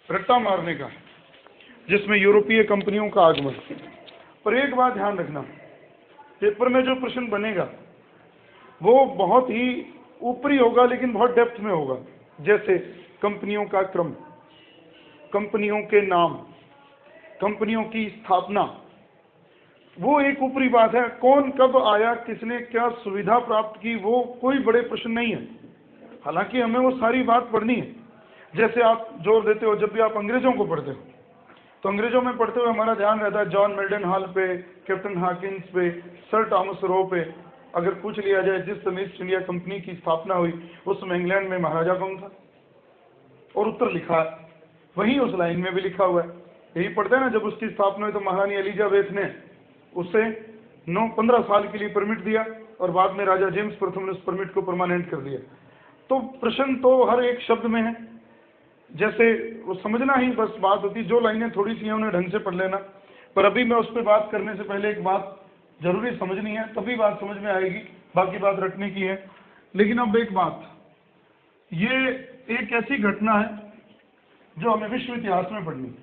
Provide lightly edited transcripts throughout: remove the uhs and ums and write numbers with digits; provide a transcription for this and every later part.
रट्टा मारने का, जिसमें यूरोपीय कंपनियों का आगमन। पर एक बात ध्यान रखना, पेपर में जो प्रश्न बनेगा वो बहुत ही ऊपरी होगा, लेकिन बहुत डेप्थ में होगा। जैसे कंपनियों का क्रम, कंपनियों के नाम, कंपनियों की स्थापना, वो एक ऊपरी बात है। कौन कब आया, किसने क्या सुविधा प्राप्त की, वो कोई बड़े प्रश्न नहीं है। हालांकि हमें वो सारी बात पढ़नी है। जैसे आप जोर देते हो, जब भी आप अंग्रेजों को पढ़ते हो, तो अंग्रेजों में पढ़ते हुए हमारा ध्यान रहता है जॉन मेल्डन हॉल पे, कैप्टन हॉकिंस पे, सर थॉमस रो पे। अगर पूछ लिया जाए जिस समय ईस्ट इंडिया कंपनी की स्थापना हुई उस समय इंग्लैंड में महाराजा कौन था, और उत्तर लिखा है, वहीं उस लाइन में भी लिखा हुआ है। यही पढ़ते हैं ना, जब उसकी स्थापना हुई तो महारानी एलिजाबेथ ने उसे 9-15 साल के लिए परमिट दिया, और बाद में राजा जेम्स प्रथम ने उस परमिट को परमानेंट कर दिया। तो प्रश्न तो हर एक शब्द में है, जैसे वो समझना ही बस बात होती। जो लाइनें थोड़ी सी हैं उन्हें ढंग से पढ़ लेना। पर अभी मैं उस पर बात करने से पहले एक बात जरूरी समझनी है, तभी बात समझ में आएगी, बाकी बात रटने की है। लेकिन अब एक बात, ये एक ऐसी घटना है जो हमें विश्व इतिहास में पढ़नी है,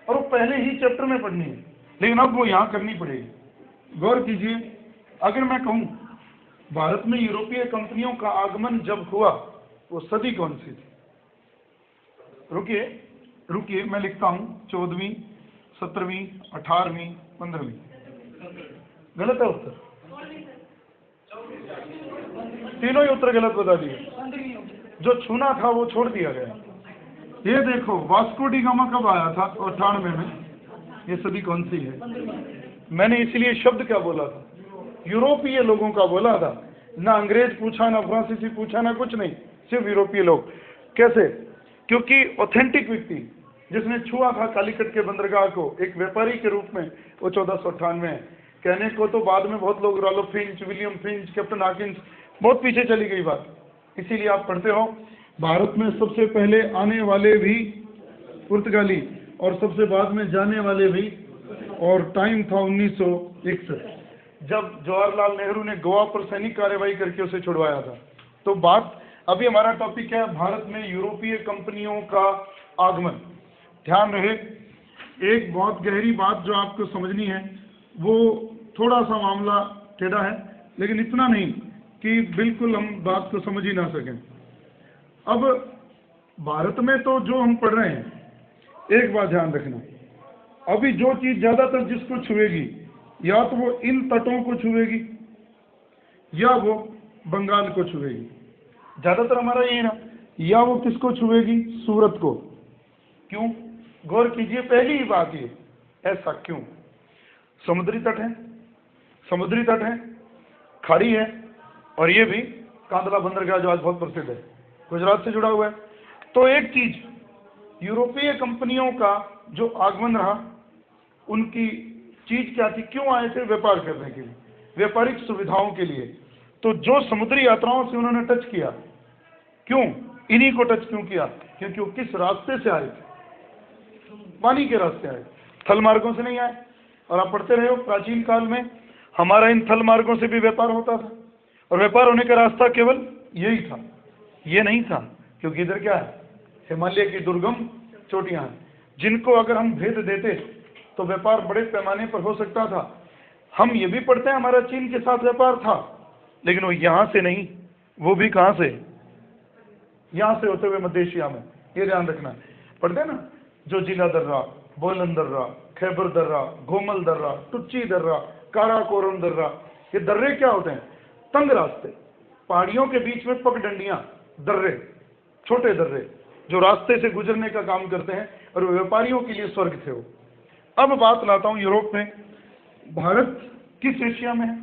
और वो पहले ही चैप्टर में पढ़नी है, लेकिन अब वो यहाँ करनी पड़ेगी। गौर कीजिए, अगर मैं कहूँ भारत में यूरोपीय कंपनियों का आगमन जब हुआ, वो सदी कौन सी थी? रुकिए मैं लिखता हूँ, 14वीं, 17वीं, 18वीं, 15वीं। गलत है उत्तर, तीनों ही उत्तर गलत बता दिए। जो छूना था वो छोड़ दिया गया। ये देखो, वास्को डी गामा कब आया था? 98 में। ये सदी कौन सी है? मैंने इसलिए शब्द क्या बोला था? यूरोपीय लोगों का बोला था। ना अंग्रेज पूछा, ना फ्रांसीसी पूछा, ना कुछ नहीं, सिर्फ यूरोपीय लोग। कैसे? क्योंकि ऑथेंटिक व्यक्ति जिसने छुआ था कालीकट के बंदरगाह को एक व्यापारी के रूप में, वो 1498 है। कहने को तो बाद में बहुत लोग, Ralph Fitch, William Finch, captain Hawkins, बहुत पीछे चली गई बात। इसीलिए आप पढ़ते हो भारत में सबसे पहले आने वाले भी पुर्तगाली और सबसे बाद में जाने वाले भी, और टाइम था 1961, जब जवाहरलाल नेहरू ने गोवा पर सैनिक कार्रवाई करके उसे छुड़वाया था। तो बात, अभी हमारा टॉपिक है भारत में यूरोपीय कंपनियों का आगमन। ध्यान रहे, एक बहुत गहरी बात जो आपको समझनी है, वो थोड़ा सा मामला टेढ़ा है, लेकिन इतना नहीं कि बिल्कुल हम बात को समझ ही ना सकें। अब भारत में तो जो हम पढ़ रहे हैं, एक बात ध्यान रखना, अभी जो चीज ज्यादातर जिसको छुएगी, या तो वो इन तटों को छुएगी या वो बंगाल को छुएगी। ज्यादातर हमारा ये ना, या वो किसको छुएगी? सूरत को। क्यों? गौर कीजिए, पहली ही बात ये, ऐसा क्यों? समुद्री तट है, समुद्री तट है, खाड़ी है, और ये भी कांदला बंदरगाह जो आज बहुत प्रसिद्ध है, गुजरात से जुड़ा हुआ है। तो एक चीज, यूरोपीय कंपनियों का जो आगमन रहा, उनकी चीज क्या थी? क्यों आए थे? व्यापार करने के लिए, व्यापारिक सुविधाओं के लिए। तो जो समुद्री यात्राओं से उन्होंने टच किया, क्यों इन्हीं को टच क्यों किया? क्योंकि वो किस रास्ते से आए थे? पानी के रास्ते आए, थल मार्गों से नहीं आए। और आप पढ़ते रहे हो, प्राचीन काल में हमारा इन थल मार्गों से भी व्यापार होता था, और व्यापार होने का रास्ता केवल यही था, ये नहीं था। क्योंकि इधर क्या है? हिमालय की दुर्गम चोटियां हैं, जिनको अगर हम भेद देते तो व्यापार बड़े पैमाने पर हो सकता था। हम ये भी पढ़ते हैं हमारा चीन के साथ व्यापार था, लेकिन वो यहां से नहीं, वो भी कहां से? यहां से होते हुए मध्य एशिया में। ये ध्यान रखना। पढ़ते हैं ना, जो जिला दर्रा, बोलन दर्रा, खैबर दर्रा, गोमल दर्रा, टुच्ची दर्रा, काराकोरम दर्रा। ये दर्रे क्या होते हैं? तंग रास्ते, पहाड़ियों के बीच में पगडंडियां, दर्रे, छोटे दर्रे, जो रास्ते से गुजरने का काम करते हैं, और व्यापारियों के लिए स्वर्ग थे वो। अब बात लाता हूं यूरोप में। भारत किस एशिया में है?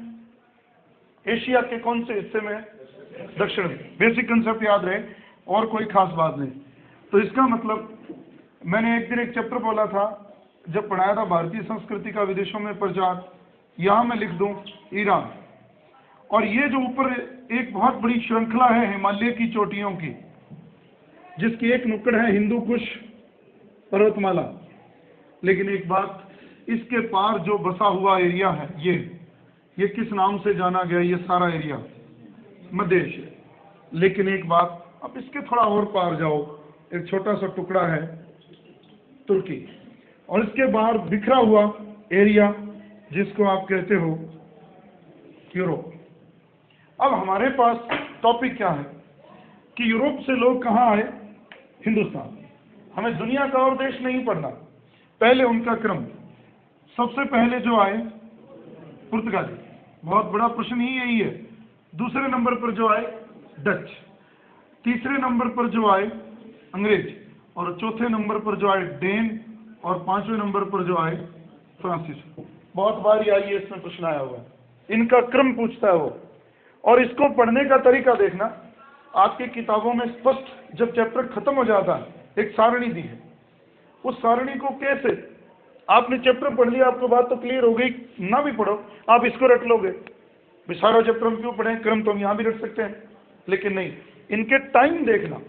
एशिया के कौन से हिस्से में है? दक्षिण में। बेसिक कंसेप्ट याद रहे, और कोई खास बात नहीं। तो इसका मतलब, मैंने एक दिन एक चैप्टर बोला था जब पढ़ाया था, भारतीय संस्कृति का विदेशों में प्रचार। यहां मैं लिख दूं ईरान, और ये जो ऊपर एक बहुत बड़ी श्रृंखला है हिमालय की चोटियों की, जिसकी एक नुक्कड़ है हिंदू कुश पर्वतमाला। लेकिन एक बात, इसके पार जो बसा हुआ एरिया है, ये किस नाम से जाना गया? ये सारा एरिया मध्य एशिया। लेकिन एक बात, अब इसके थोड़ा और पार जाओ, एक छोटा सा टुकड़ा है तुर्की, और इसके बाहर बिखरा हुआ एरिया जिसको आप कहते हो यूरोप। अब हमारे पास टॉपिक क्या है कि यूरोप से लोग कहाँ आए? हिंदुस्तान। हमें दुनिया का और देश नहीं पढ़ना, पहले उनका क्रम। सबसे पहले जो आए पुर्तगाली, बहुत बड़ा प्रश्न ही यही है। दूसरे नंबर पर जो आए डच, तीसरे नंबर पर जो आए अंग्रेज, और चौथे नंबर पर जो आए डेन, और पांचवें नंबर पर जो आए फ्रांसीसी। बहुत बार ये IAS में प्रश्न आया हुआ है, इनका क्रम पूछता है वो। और इसको पढ़ने का तरीका देखना, आपकी किताबों में स्पष्ट जब चैप्टर खत्म हो जाता है एक सारणी दी है, उस सारणी को कैसे, आपने चैप्टर पढ़ लिया, आपको बात तो क्लियर हो गई, ना भी पढ़ो आप इसको रट लोगे, सारा चैप्टर हम क्यों पढ़ें, क्रम तो हम यहाँ भी रट सकते हैं। लेकिन नहीं, इनके टाइम देखना,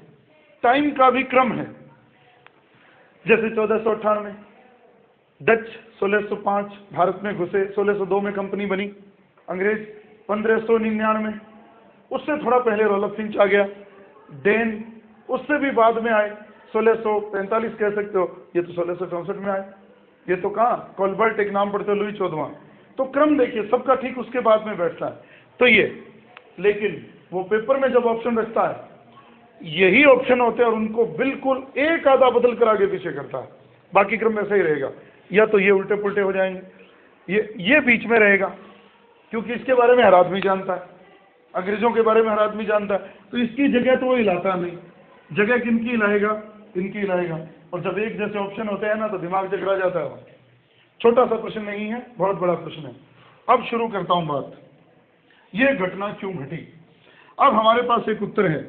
टाइम का भी क्रम है। जैसे 1498 डच 1605 भारत में घुसे, 1602 में कंपनी बनी, अंग्रेज 1599, उससे थोड़ा पहले रोलफ फिंच आ गया, डेन उससे भी बाद में आए, 1645 कह सकते हो, ये तो 1664 में आए, ये तो कहाँ कॉलबर्ट एक नाम पढ़ते लुई 14वां। तो क्रम देखिए सबका ठीक उसके बाद में बैठता है। तो ये, लेकिन वो पेपर में जब ऑप्शन रखता है यही ऑप्शन होते हैं और उनको बिल्कुल एक आधा बदल कर आगे पीछे करता है, बाकी क्रम में सही रहेगा। या तो ये उल्टे पुल्टे हो जाएंगे, ये बीच में रहेगा, क्योंकि इसके बारे में हर आदमी जानता है, अंग्रेजों के बारे में हर आदमी जानता है, तो इसकी जगह तो वो हिलाता नहीं, जगह किनकी हिलाएगा, इनकी हिलाएगा। और जब एक जैसे ऑप्शन होते हैं ना तो दिमाग जगड़ा जाता है। छोटा सा प्रश्न नहीं है, बहुत बड़ा प्रश्न है। अब शुरू करता हूं बात, ये घटना क्यों घटी। अब हमारे पास एक उत्तर है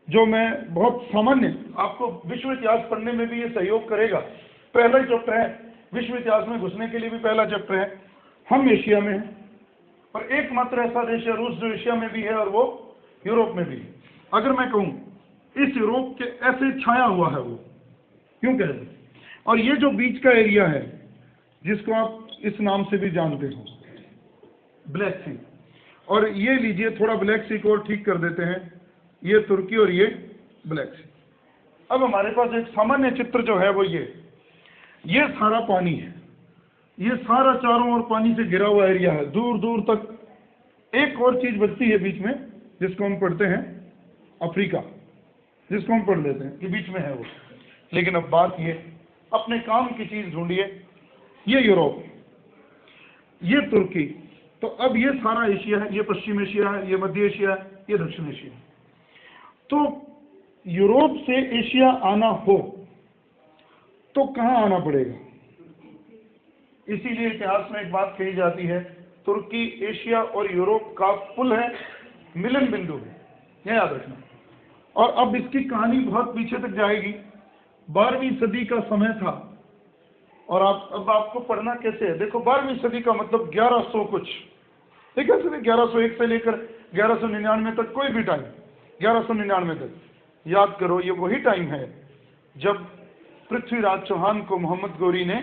जो मैं बहुत सामान्य, आपको विश्व इतिहास पढ़ने में भी ये सहयोग करेगा। पहला ही चैप्टर है, विश्व इतिहास में घुसने के लिए भी पहला चैप्टर है। हम एशिया में हैं और एकमात्र ऐसा देश है रूस जो एशिया में भी है और वो यूरोप में भी है। अगर मैं कहूँ इस यूरोप के ऐसे छाया हुआ है वो, क्यों कह दें। और ये जो बीच का एरिया है जिसको आप इस नाम से भी जानते हो, ब्लैक सी, और ये लीजिए थोड़ा ब्लैक सी को और ठीक कर देते हैं, ये तुर्की और ये ब्लैक सी। अब हमारे पास एक सामान्य चित्र जो है वो ये सारा पानी है, ये सारा चारों ओर पानी से घिरा हुआ एरिया है, दूर दूर तक। एक और चीज बचती है बीच में जिसको हम पढ़ते हैं अफ्रीका, जिसको हम पढ़ लेते हैं कि बीच में है वो। लेकिन अब बात ये, अपने काम की चीज ढूंढिए, ये यूरोप, ये तुर्की, तो अब ये सारा एशिया है, ये पश्चिम एशिया है, ये मध्य एशिया है, ये दक्षिण एशिया है। तो यूरोप से एशिया आना हो तो कहां आना पड़ेगा। इसीलिए इतिहास में एक बात कही जाती है, तुर्की एशिया और यूरोप का पुल है, मिलन बिंदु है, यह याद रखना। और अब इसकी कहानी बहुत पीछे तक जाएगी, 12वीं सदी का समय था। और अब आपको पढ़ना कैसे है, देखो 12वीं सदी का मतलब 1100 कुछ, ठीक है, 1101 से लेकर 1199 तक, कोई भी टाइम 1199 तक याद करो। ये वही टाइम है जब पृथ्वीराज चौहान को मोहम्मद गौरी ने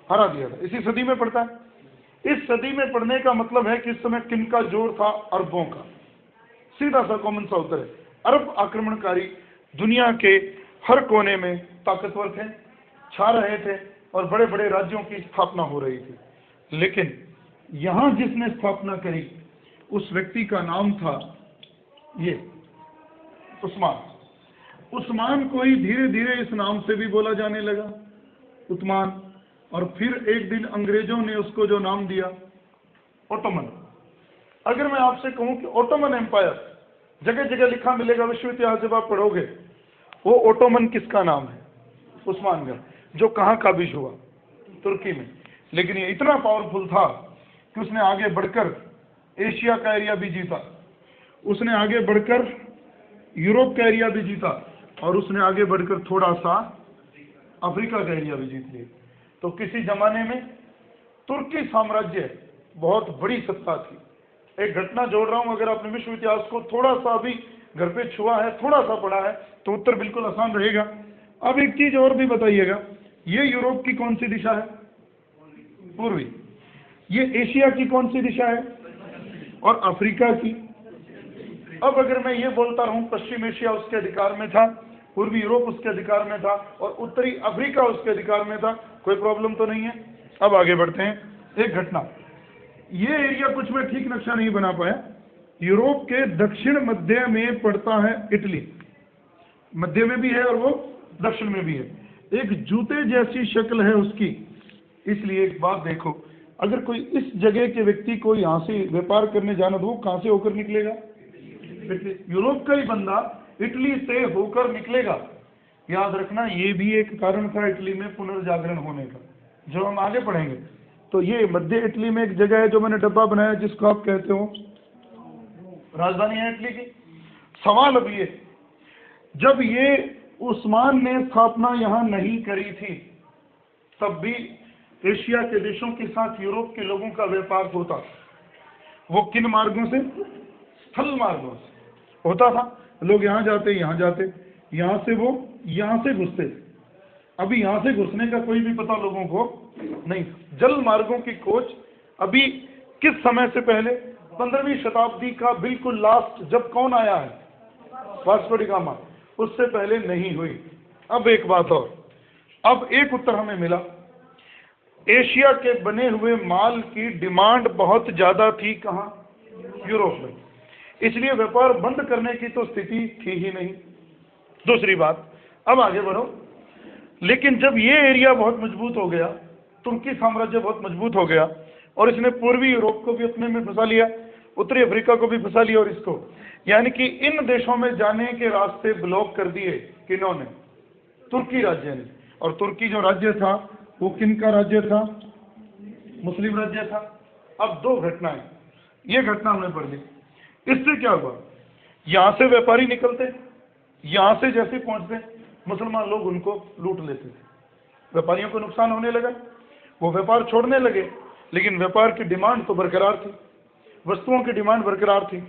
हरा दिया था, इसी सदी में पढ़ता है। इस सदी में पढ़ने का मतलब है कि इस समय किनका जोर था, अरबों का। सीधा सा कॉमन सा उत्तर है, अरब आक्रमणकारी दुनिया के हर कोने में ताकतवर थे, छा रहे थे और बड़े बड़े राज्यों की स्थापना हो रही थी। लेकिन यहां जिसने स्थापना करी उस व्यक्ति का नाम था ये उस्मान। उस्मान को ही धीरे धीरे इस नाम से भी बोला जाने लगा, उस्मान। और फिर एक दिन अंग्रेजों ने उसको जो नाम दिया ओटोमन। अगर मैं आपसे कहूं कि ओटोमन एम्पायर, जगह जगह लिखा मिलेगा विश्व इतिहास जब आप पढ़ोगे, वो ओटोमन किसका नाम है, उस्मान का, जो कहां काबिज हुआ, तुर्की में। लेकिन ये इतना पावरफुल था कि उसने आगे बढ़कर एशिया का एरिया भी जीता, उसने आगे बढ़कर यूरोप का एरिया भी जीता, और उसने आगे बढ़कर थोड़ा सा अफ्रीका का एरिया भी जीत लिया। तो किसी जमाने में तुर्की साम्राज्य बहुत बड़ी सत्ता थी। एक घटना जोड़ रहा हूं, अगर आपने विश्व इतिहास को थोड़ा सा भी घर पे छुआ है, थोड़ा सा पढ़ा है, तो उत्तर बिल्कुल आसान रहेगा। अब एक चीज और भी बताइएगा, ये यूरोप की कौन सी दिशा है, पूर्वी। ये एशिया की कौन सी दिशा है, और अफ्रीका की। अब अगर मैं ये बोलता रहूं पश्चिम एशिया उसके अधिकार में था, पूर्वी यूरोप उसके अधिकार में था और उत्तरी अफ्रीका उसके अधिकार में था, कोई प्रॉब्लम तो नहीं है। अब आगे बढ़ते हैं। एक घटना, ये एरिया कुछ मैं ठीक नक्शा नहीं बना पाया, यूरोप के दक्षिण मध्य में पड़ता है इटली, मध्य में भी है और वो दक्षिण में भी है, एक जूते जैसी शक्ल है उसकी। इसलिए एक बात देखो, अगर कोई इस जगह के व्यक्ति को यहाँ से व्यापार करने जाना तो वो कहाँ से होकर निकलेगा? यूरोप का ही बंदा इटली से होकर निकलेगा। याद रखना, ये भी एक कारण था इटली में पुनर्जागरण होने का, जो हम आगे पढ़ेंगे। तो ये मध्य इटली में एक जगह है जो मैंने डब्बा बनाया, जिसको आप कहते हो राजधानी है इटली की। सवाल अब ये, जब ये उस्मान ने स्थापना यहाँ नहीं करी थी, तब भी एशिया के देशों के साथ यूरोप के लोगों का व्यापार होता। वो किन मार्गों से? स्थल मार्गों से होता था। लोग यहाँ जाते, यहाँ जाते, यहाँ से वो यहाँ से घुसते। अभी यहाँ से घुसने का कोई भी पता लोगों को नहीं। जल मार्गों की खोज अभी किस समय से पहले? 15वीं शताब्दी का बिल्कुल लास्ट, जब कौन आया है? Vasco D gamma. उससे पहले नहीं हुई। अब एक बात और, अब एक उत्तर हमें मिला, एशिया के बने हुए माल की डिमांड बहुत ज्यादा थी। कहाँ? यूरोप में। इसलिए व्यापार बंद करने की तो स्थिति थी ही नहीं। दूसरी बात, अब आगे बढ़ो, लेकिन जब ये एरिया बहुत मजबूत हो गया, तुर्की साम्राज्य बहुत मजबूत हो गया और इसने पूर्वी यूरोप को भी अपने में फंसा लिया, उत्तरी अफ्रीका को भी फंसा लिया, और इसको यानी कि इन देशों में जाने के रास्ते ब्लॉक कर दिए। किन्होंने? तुर्की राज्य ने। और तुर्की जो राज्य था वो किन का राज्य था? मुस्लिम राज्य था। अब दो घटनाएं, ये घटना हमने पढ़ ली। इससे क्या हुआ? यहां से व्यापारी निकलते, यहां से जैसे पहुंचते मुसलमान लोग उनको लूट लेते थे। व्यापारियों को नुकसान होने लगा, वो व्यापार छोड़ने लगे, लेकिन व्यापार की डिमांड तो बरकरार थी, वस्तुओं की डिमांड बरकरार थी।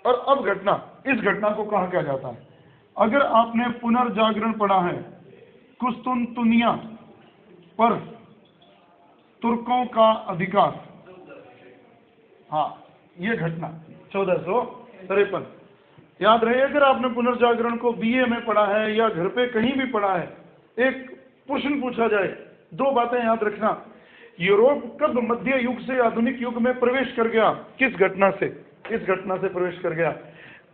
और अब घटना, इस घटना को कहा क्या जाता है? अगर आपने पुनर्जागरण पढ़ा है, कुस्तुनतुनिया पर तुर्कों का अधिकार, हाँ, ये घटना 1453। याद रहे, अगर आपने पुनर्जागरण को बीए में पढ़ा है या घर पे कहीं भी पढ़ा है, एक प्रश्न पूछा जाए, दो बातें याद रखना। यूरोप कब मध्य युग से आधुनिक युग में प्रवेश कर गया? किस घटना से? इस घटना से प्रवेश कर गया।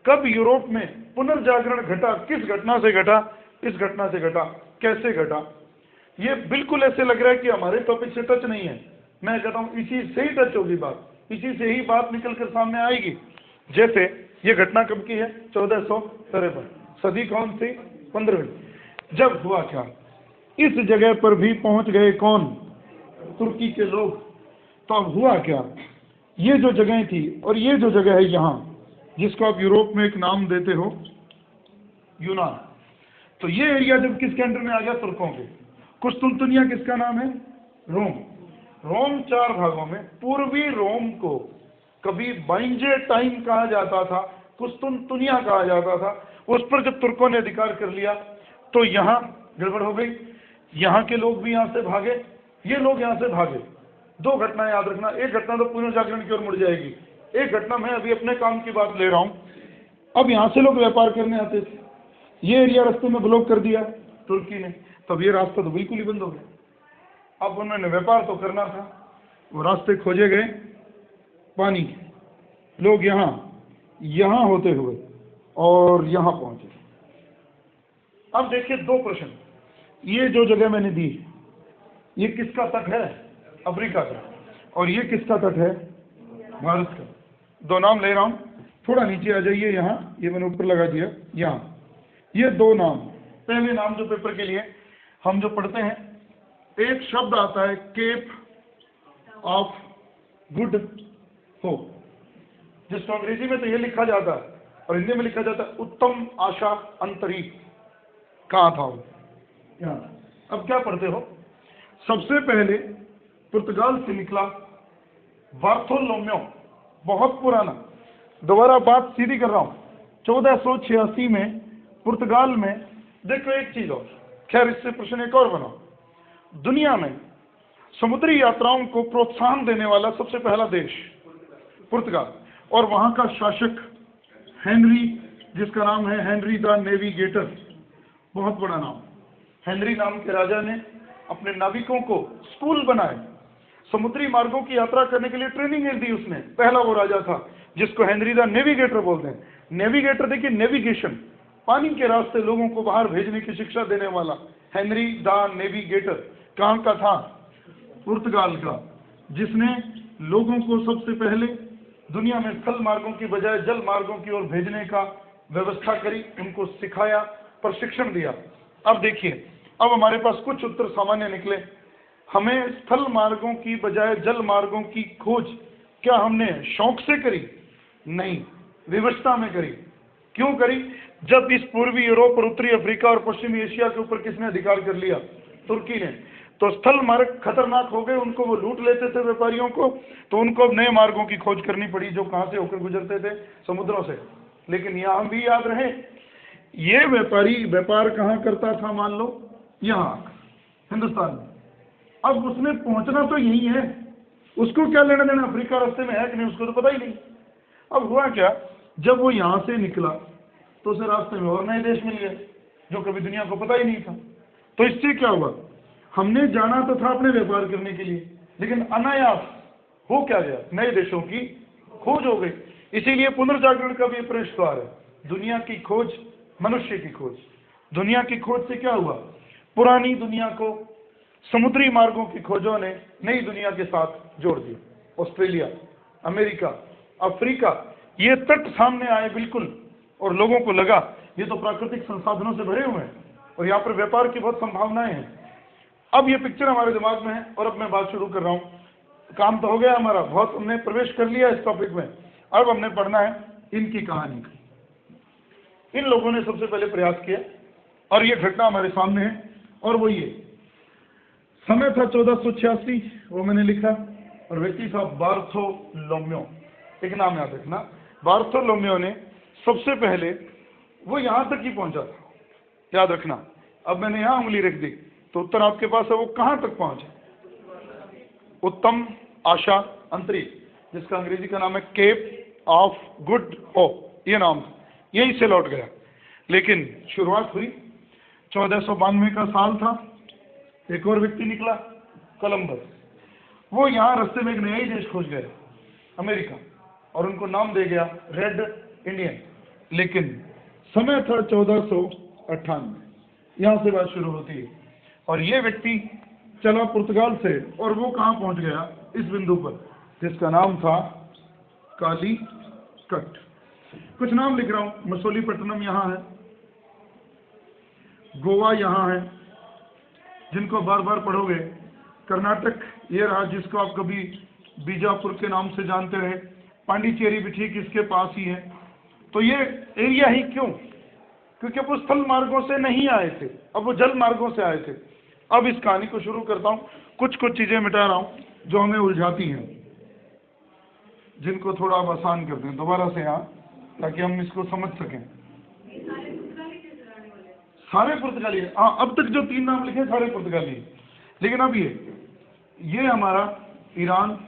कब यूरोप में पुनर्जागरण घटा? किस घटना से घटा? इस घटना से घटा। कैसे घटा? ये बिल्कुल ऐसे लग रहा है कि हमारे टॉपिक से टच नहीं है। मैं कहता हूँ इसी से ही टच होगी बात, इसी से ही बात निकल कर सामने आएगी। जैसे ये घटना कब की है? 1453। सदी कौन सी? 15वीं। जब हुआ क्या? इस जगह पर भी पहुंच गए कौन? तुर्की के लोग। तो अब हुआ क्या? ये जो जगह थी और ये जो जगह है यहाँ, जिसको आप यूरोप में एक नाम देते हो यूनान, तो ये एरिया जब किसके अंडर में आ गया? तुर्कों के। कुस्तुनतुनिया किसका नाम है? रोम। रोम 4 भागों में, पूर्वी रोम को कभी बाइजेंटाइन कहा जाता था, कुस्तुनतुनिया कहा जाता था। उस पर जब तुर्कों ने अधिकार कर लिया तो यहाँ गड़बड़ हो गई, यहाँ के लोग भी यहाँ से भागे, ये लोग यहाँ से भागे। दो घटना याद रखना, एक घटना तो पुनर्जागरण की ओर मुड़ जाएगी, एक घटना मैं अभी अपने काम की बात ले रहा हूँ। अब यहाँ से लोग व्यापार करने आते थे, ये एरिया रास्ते में ब्लॉक कर दिया तुर्की ने, तब ये रास्ता तो बिल्कुल ही बंद हो गया। अब उन्होंने व्यापार तो करना था, वो रास्ते खोजे गए पानी के। लोग यहाँ होते हुए और यहाँ पहुंचे। अब देखिए दो प्रश्न, ये जो जगह मैंने दी, ये किसका तट है? अफ्रीका का। और ये किसका तट है? भारत का। दो नाम ले रहा हूं, थोड़ा नीचे आ जाइए, यहाँ ये मैंने ऊपर लगा दिया, यहाँ ये दो नाम। पहले नाम जो पेपर के लिए हम जो पढ़ते हैं, एक शब्द आता है केप ऑफ गुड होप, जिसको अंग्रेजी में तो ये लिखा जाता है और हिंदी में लिखा जाता है उत्तम आशा अंतरिक्ष। कहाँ था वो? यहाँ। अब क्या पढ़ते हो? सबसे पहले पुर्तगाल से निकला बार्थोलोम्यो, बहुत पुराना, दोबारा बात सीधी कर रहा हूँ, 1486 में पुर्तगाल में। देखो एक चीज और, खैर इससे प्रश्न एक और बनाओ, दुनिया में समुद्री यात्राओं को प्रोत्साहन देने वाला सबसे पहला देश पुर्तगाल, और वहां का शासक हेनरी, जिसका नाम है हेनरी द नेविगेटर, बहुत बड़ा नाम। हेनरी नाम के राजा ने अपने नाविकों को स्कूल बनाए, समुद्री मार्गों की यात्रा करने के लिए ट्रेनिंग दी उसने। पहला वो राजा था जिसको हेनरी द नेविगेटर बोलते हैं। नेविगेटर देखिए, नेविगेशन, पानी के रास्ते लोगों को बाहर भेजने की शिक्षा देने वाला। हेनरी द नेविगेटर कहाँ का था? पुर्तगाल का, जिसने लोगों को सबसे पहले दुनिया में स्थल मार्गों की बजाय जल मार्गों की ओर भेजने का व्यवस्था करी, उनको सिखाया, प्रशिक्षण दिया। अब देखिए, अब हमारे पास कुछ उत्तर सामान्य निकले। हमें स्थल मार्गों की बजाय जल मार्गों की खोज क्या हमने शौक से करी? नहीं, विवशता में करी। क्यों करी? जब इस पूर्वी यूरोप और उत्तरी अफ्रीका और पश्चिमी एशिया के ऊपर किसने अधिकार कर लिया? तुर्की ने। तो स्थल मार्ग खतरनाक हो गए, उनको वो लूट लेते थे व्यापारियों को, तो उनको अब नए मार्गों की खोज करनी पड़ी जो कहां से होकर गुजरते थे? समुद्रों से। लेकिन यहां भी याद रहे, ये व्यापारी व्यापार कहां करता था? मान लो यहां हिंदुस्तान में। अब उसने पहुंचना तो यही है, उसको क्या लेना देना अफ्रीका रास्ते में है कि नहीं, उसको तो पता ही नहीं। अब हुआ क्या, जब वो यहां से निकला तो उसे रास्ते में और नए देश मिल गए जो कभी दुनिया को पता ही नहीं था। तो इससे क्या हुआ, हमने जाना तो था अपने व्यापार करने के लिए, लेकिन अनायास हो क्या गया, नए देशों की खोज हो गई। इसीलिए पुनर्जागरण का भी प्रवेश द्वार है, दुनिया की खोज, मनुष्य की खोज। दुनिया की खोज से क्या हुआ, पुरानी दुनिया को समुद्री मार्गों की खोजों ने नई दुनिया के साथ जोड़ दिया। ऑस्ट्रेलिया, अमेरिका, अफ्रीका, ये तट सामने आए बिल्कुल, और लोगों को लगा ये तो प्राकृतिक संसाधनों से भरे हुए हैं और यहाँ पर व्यापार की बहुत संभावनाएं हैं। अब ये पिक्चर हमारे दिमाग में है और अब मैं बात शुरू कर रहा हूँ। काम तो हो गया हमारा, बहुत हमने प्रवेश कर लिया इस टॉपिक में। अब हमने पढ़ना है इनकी कहानी। इन लोगों ने सबसे पहले प्रयास किया और ये घटना हमारे सामने है, और वो ये समय था 1486, वो मैंने लिखा, और व्यक्ति था बार्थोलोम्यो। एक नाम याद रखना, बार्थोलोम्यो ने सबसे पहले वो यहां तक ही पहुंचा था, याद रखना। अब मैंने यहां उंगली रख दी तो उत्तर आपके पास है, वो कहां तक पहुंचा? उत्तम आशा अंतरिक्ष, जिसका अंग्रेजी का नाम है केप ऑफ गुड होप, ये नाम था, यहीं से लौट गया। लेकिन शुरुआत हुई 1492 का साल था, एक और व्यक्ति निकला, कोलंबस। वो यहाँ रास्ते में एक नया ही देश खोज गए, अमेरिका, और उनको नाम दे गया रेड इंडियन। लेकिन समय था 1498, यहाँ से बात शुरू होती है, और ये व्यक्ति चला पुर्तगाल से, और वो कहाँ पहुंच गया? इस बिंदु पर, जिसका नाम था कालीकट। कुछ नाम लिख रहा हूँ, मसूलीपट्टनम यहाँ है, गोवा यहाँ है, जिनको बार बार पढ़ोगे। कर्नाटक ये रहा, जिसको आप कभी बीजापुर के नाम से जानते रहे। पांडिचेरी भी ठीक इसके पास ही है। तो ये एरिया ही क्यों? क्योंकि वो स्थल मार्गों से नहीं आए थे, अब वो जल मार्गों से आए थे। अब इस कहानी को शुरू करता हूँ, कुछ कुछ चीजें मिटा रहा हूँ जो हमें उलझाती हैं, जिनको थोड़ा आप आसान कर दें दोबारा से यहाँ, ताकि हम इसको समझ सकें। सारे पुर्तगाली, हाँ, अब तक जो 3 नाम लिखे सारे पुर्तगाली। लेकिन अब ये हमारा ईरान,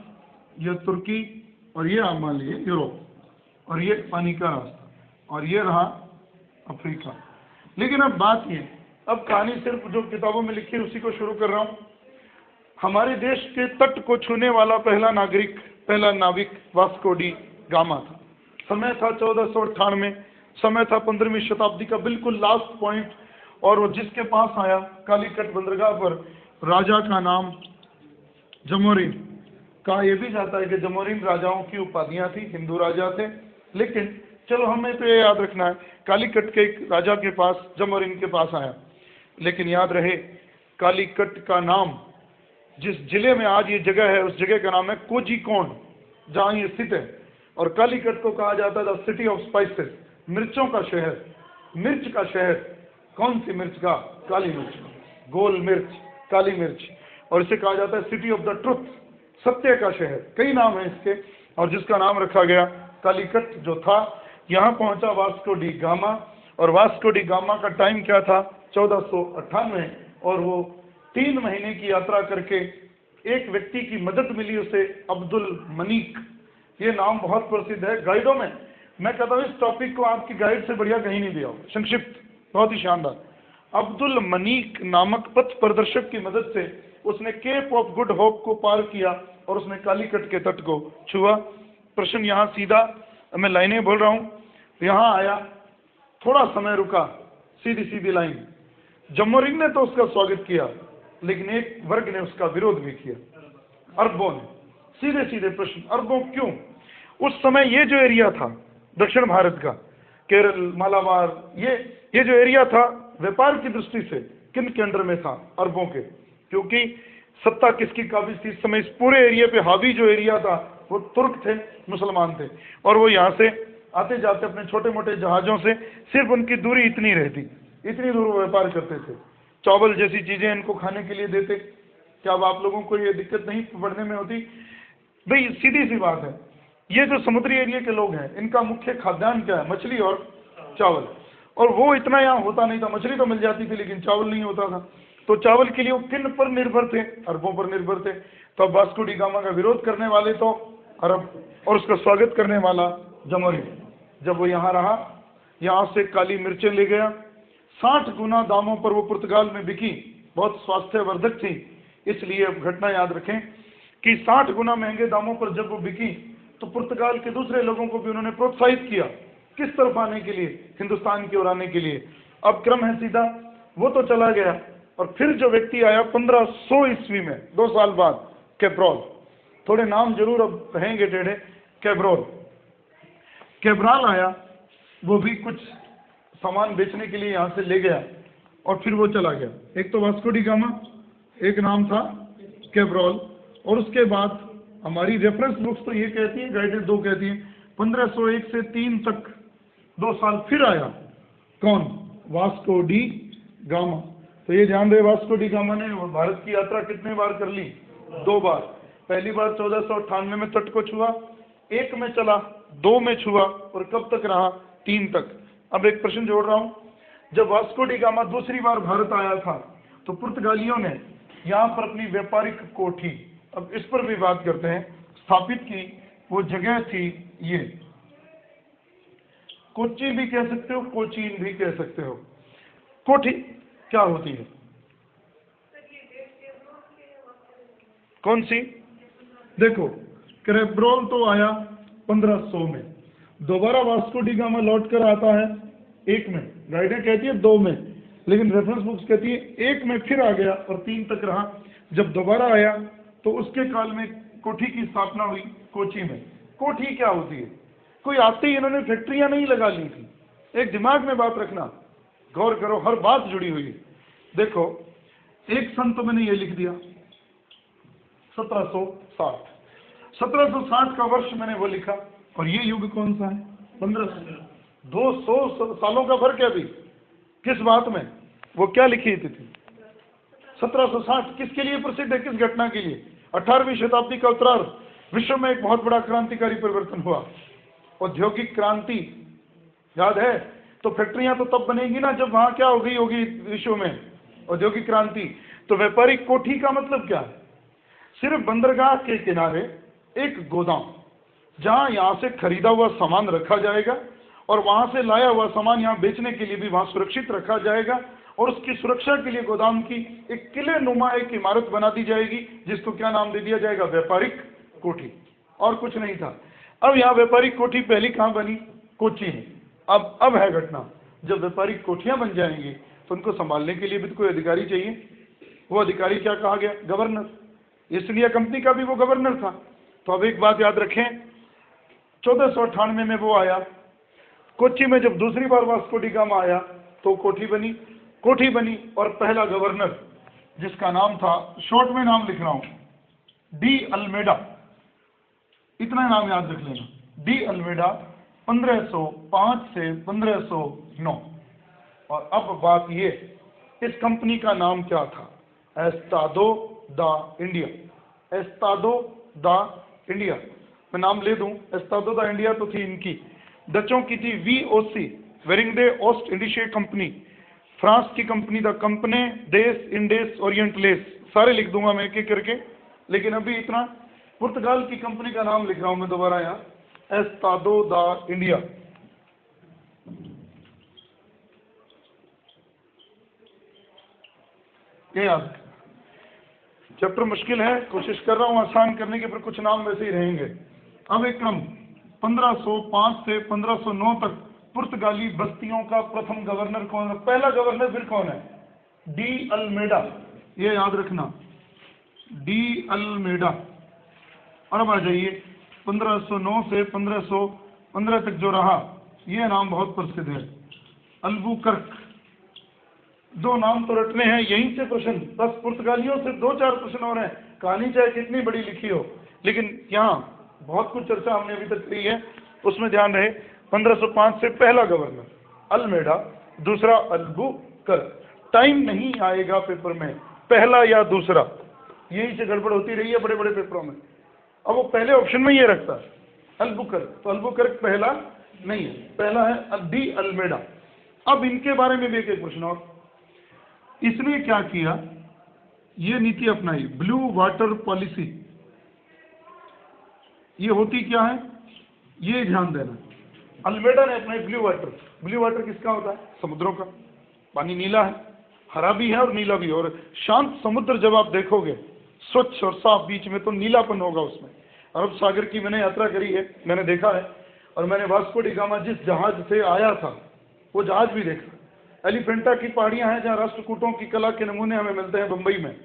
ये तुर्की, और ये आप मान लीजिए यूरोप, और ये पानी का रास्ता, और ये रहा अफ्रीका। लेकिन अब बात ये, अब कहानी सिर्फ जो किताबों में लिखी है उसी को शुरू कर रहा हूँ। हमारे देश के तट को छूने वाला पहला नागरिक, पहला नाविक वास्को डी गामा था। समय था 1498, समय था 15वीं शताब्दी का बिल्कुल लास्ट पॉइंट, और वो जिसके पास आया कालीकट बंदरगाह पर, राजा का नाम जमोरिन। कहा यह भी जाता है कि जमोरिन राजाओं की उपाधियां थी, हिंदू राजा थे। लेकिन चलो हमें तो ये याद रखना है, कालीकट के एक राजा के पास, जमोरिन के पास आया। लेकिन याद रहे, कालीकट का नाम, जिस जिले में आज ये जगह है उस जगह का नाम है कोझिकोड, जहाँ ये स्थित है। और कालीकट को कहा जाता था सिटी ऑफ स्पाइसेस, मिर्चों का शहर, मिर्च का शहर। कौन सी मिर्च का? काली मिर्च, गोल मिर्च, काली मिर्च। और इसे कहा जाता है सिटी ऑफ द ट्रुथ, सत्य का शहर। कई नाम है इसके, और जिसका नाम रखा गया कालीकट जो था। यहाँ पहुंचा वास्को डी गामा, और वास्को डी गामा का टाइम क्या था? 1498, और वो 3 महीने की यात्रा करके एक व्यक्ति की मदद मिली उसे, अब्दुल मनीक। ये नाम बहुत प्रसिद्ध है गाइडों में। मैं कहता हूँ इस टॉपिक को आपकी गाइड से बढ़िया कहीं नहीं दिया हो, संक्षिप्त, बहुत ही शानदार। अब्दुल मनीक नामक पथ प्रदर्शक की मदद से उसने केप ऑफ गुड होप को पार किया और उसने कालीकट के तट को छुआ। प्रश्न यहाँ सीधा, मैं लाइनें बोल रहा हूँ, यहाँ आया, थोड़ा समय रुका, सीधी सीधी लाइन। जमोरिन ने तो उसका स्वागत किया, लेकिन एक वर्ग ने उसका विरोध भी किया, अरबों ने। सीधे सीधे प्रश्न, अरबों क्यों? उस समय ये जो एरिया था दक्षिण भारत का, केरल, मालाबार, ये जो एरिया था व्यापार की दृष्टि से किन के अंडर में था? अरबों के। क्योंकि सत्ता किसकी काबिज थी इस समय? इस पूरे एरिया पे हावी जो एरिया था वो तुर्क थे, मुसलमान थे, और वो यहाँ से आते जाते अपने छोटे मोटे जहाजों से, सिर्फ उनकी दूरी इतनी रहती, इतनी दूर वो व्यापार करते थे। चावल जैसी चीजें इनको खाने के लिए देते। क्या अब आप लोगों को ये दिक्कत नहीं पढ़ने में होती? भाई सीधी सी बात है, ये जो समुद्री एरिया के लोग हैं इनका मुख्य खाद्यान्न क्या है? मछली और चावल। और वो इतना यहाँ होता नहीं था, मछली तो मिल जाती थी लेकिन चावल नहीं होता था। तो चावल के लिए वो किन पर निर्भर थे? अरबों पर निर्भर थे। तो अब वास्को डी गामा का विरोध करने वाले तो अरब, और उसका स्वागत करने वाला जमोरिन। जब वो यहाँ रहा, यहाँ से काली मिर्चें ले गया, 60 गुना दामों पर वो पुर्तगाल में बिकी, बहुत स्वास्थ्यवर्धक थी। इसलिए अब घटना याद रखें कि 60 गुना महंगे दामों पर जब वो बिकी तो पुर्तगाल के दूसरे लोगों को भी उन्होंने प्रोत्साहित किया, किस तरफ आने के लिए? हिंदुस्तान की ओर आने के लिए। अब क्रम है सीधा, वो तो चला गया, और फिर जो व्यक्ति आया 1500 ईस्वी में, 2 साल बाद, कैब्रोल। थोड़े नाम जरूर अब रहेंगे टेढ़े। कैब्राल आया, वो भी कुछ सामान बेचने के लिए यहाँ से ले गया और फिर वो चला गया। एक तो वास्को डी गामा, एक नाम था कैब्रोल, और उसके बाद हमारी रेफरेंस बुक्स तो ये कहती है, गाइडेड 2 कहती है 1501 से 3 तक 2 साल फिर आया। कौन? Vasco D gamma. तो ये ध्यान रहे, वास्को डी गामा ने भारत की यात्रा कितने बार कर ली? 2 बार। पहली बार 1498 में तट को छुआ, 1 में चला, 2 में छुआ, और कब तक रहा? 3 तक। अब एक प्रश्न जोड़ रहा हूं, जब वास्को डी गामा दूसरी बार भारत आया था तो पुर्तगालियों ने यहाँ पर अपनी व्यापारिक कोठी, अब इस पर भी बात करते हैं, स्थापित की। वो जगह थी ये, कोच्चि भी कह सकते हो, कोचीन भी कह सकते हो। कोठी क्या होती है? कौन सी? देखो, कैब्रोल तो आया 1500 में, दोबारा वास्को डी गामा लौट कर आता है 1 में, गाइडें कहती है 2 में, लेकिन रेफरेंस बुक्स कहती है 1 में फिर आ गया और 3 तक रहा। जब दोबारा आया तो उसके काल में कोठी की स्थापना हुई कोची में। कोठी क्या होती है? कोई आते ही इन्होंने फैक्ट्रियां नहीं लगा ली थी। एक दिमाग में बात रखना, गौर करो, हर बात जुड़ी हुई है। देखो, एक सन तो मैंने ये लिख दिया 1760, 1760 का वर्ष मैंने वो लिखा, और ये युग कौन सा है? 1500। 200 सालों का फर्क है अभी। किस बात में? वो क्या लिखी थी? 1760 किसके लिए प्रसिद्ध है? किस घटना के लिए? 18वीं शताब्दी का उत्तरार्ध, विश्व में एक बहुत बड़ा क्रांतिकारी परिवर्तन हुआ, औद्योगिक क्रांति। याद है? तो फैक्ट्रियां तो तब बनेगी ना जब वहां क्या होगी विश्व में? औद्योगिक क्रांति। तो व्यापारिक कोठी का मतलब क्या है? सिर्फ बंदरगाह के किनारे एक गोदाम, जहां यहां से खरीदा हुआ सामान रखा जाएगा और वहां से लाया हुआ सामान यहां बेचने के लिए भी वहां सुरक्षित रखा जाएगा, और उसकी सुरक्षा के लिए गोदाम की एक किले नुमा एक इमारत बना दी जाएगी, जिसको क्या नाम दे दिया जाएगा? व्यापारिक कोठी। और कुछ नहीं था। अब यहाँ व्यापारिक कोठी पहली कहाँ बनी? कोची में। अब है घटना, जब व्यापारिक कोठियां बन जाएंगी तो उनको संभालने के लिए भी तो कोई अधिकारी चाहिए। वो अधिकारी क्या कहा गया? गवर्नर। इसलिए कंपनी का भी वो गवर्नर था। तो अब एक बात याद रखें, 1498 में वो आया कोच्चि में। जब दूसरी बार वास्को डी गामा आया तो कोठी बनी, और पहला गवर्नर, जिसका नाम था, शॉर्ट में नाम लिख रहा हूं, डी अल्मेडा। इतना नाम याद रख लेना, डी अल्मेडा, 1505 से 1509। और अब बात ये, इस कंपनी का नाम क्या था? एस्टादो दा इंडिया। एस्टादो दा इंडिया, मैं नाम ले दूं, एस्टादो दा इंडिया तो थी इनकी, डचों की थी VOC, वेरिंगडे ओस्ट इंडिशे कंपनी। फ्रांस की कंपनी द कंपनी देस इंडेस ओरिएंट लेस। सारे लिख दूंगा मैं एक एक करके, लेकिन अभी इतना, पुर्तगाल की कंपनी का नाम लिख रहा हूं मैं दोबारा यहाँ, एस्टादो दा इंडिया। ये याद, चैप्टर मुश्किल है, कोशिश कर रहा हूँ आसान करने के, पर कुछ नाम वैसे ही रहेंगे। अब एक क्रम 1505 से 1509 तक पुर्तगाली बस्तियों का प्रथम गवर्नर कौन है? पहला गवर्नर फिर कौन है? डी अल्मेडा, ये याद रखना, डी अल्मेडा। और अब आ जाइए 1509 से 1515 तक जो रहा, ये नाम बहुत प्रसिद्ध है, अल्बुकर्क। दो नाम तो रटने हैं, यहीं से प्रश्न, बस पुर्तगालियों से 2-4 प्रश्न हो रहे हैं, कहानी चाहे कितनी बड़ी लिखी हो, लेकिन यहाँ बहुत कुछ चर्चा हमने अभी तक की है, उसमें ध्यान रहे। 1505 से पहला गवर्नर अल्मेडा, दूसरा अल्बुकर्क। टाइम नहीं आएगा पेपर में पहला या दूसरा, यही से गड़बड़ होती रही है बड़े बड़े पेपरों में। अब वो पहले ऑप्शन में ये रखता है अल्बुकर्क, तो अल्बुकर्क पहला नहीं है, पहला है डी अल्मेडा। अब इनके बारे में भी एक प्रश्न और, इसने क्या किया, ये नीति अपनाई, ब्लू वाटर पॉलिसी। ये होती क्या है, ये ध्यान देना। अल्मेडा ने अपनाई ब्लू वाटर। ब्लू वाटर किसका होता है? समुद्रों का। पानी नीला है, हरा भी है और नीला भी है, और शांत समुद्र जब आप देखोगे स्वच्छ और साफ, बीच में तो नीलापन होगा उसमें। अरब सागर की मैंने यात्रा करी है, मैंने देखा है, और मैंने वास्को डी गामा जिस जहाज से आया था वो जहाज भी देखा। एलिफेंटा की पहाड़ियां हैं जहाँ राष्ट्रकूटों की कला के नमूने हमें मिलते हैं बम्बई में।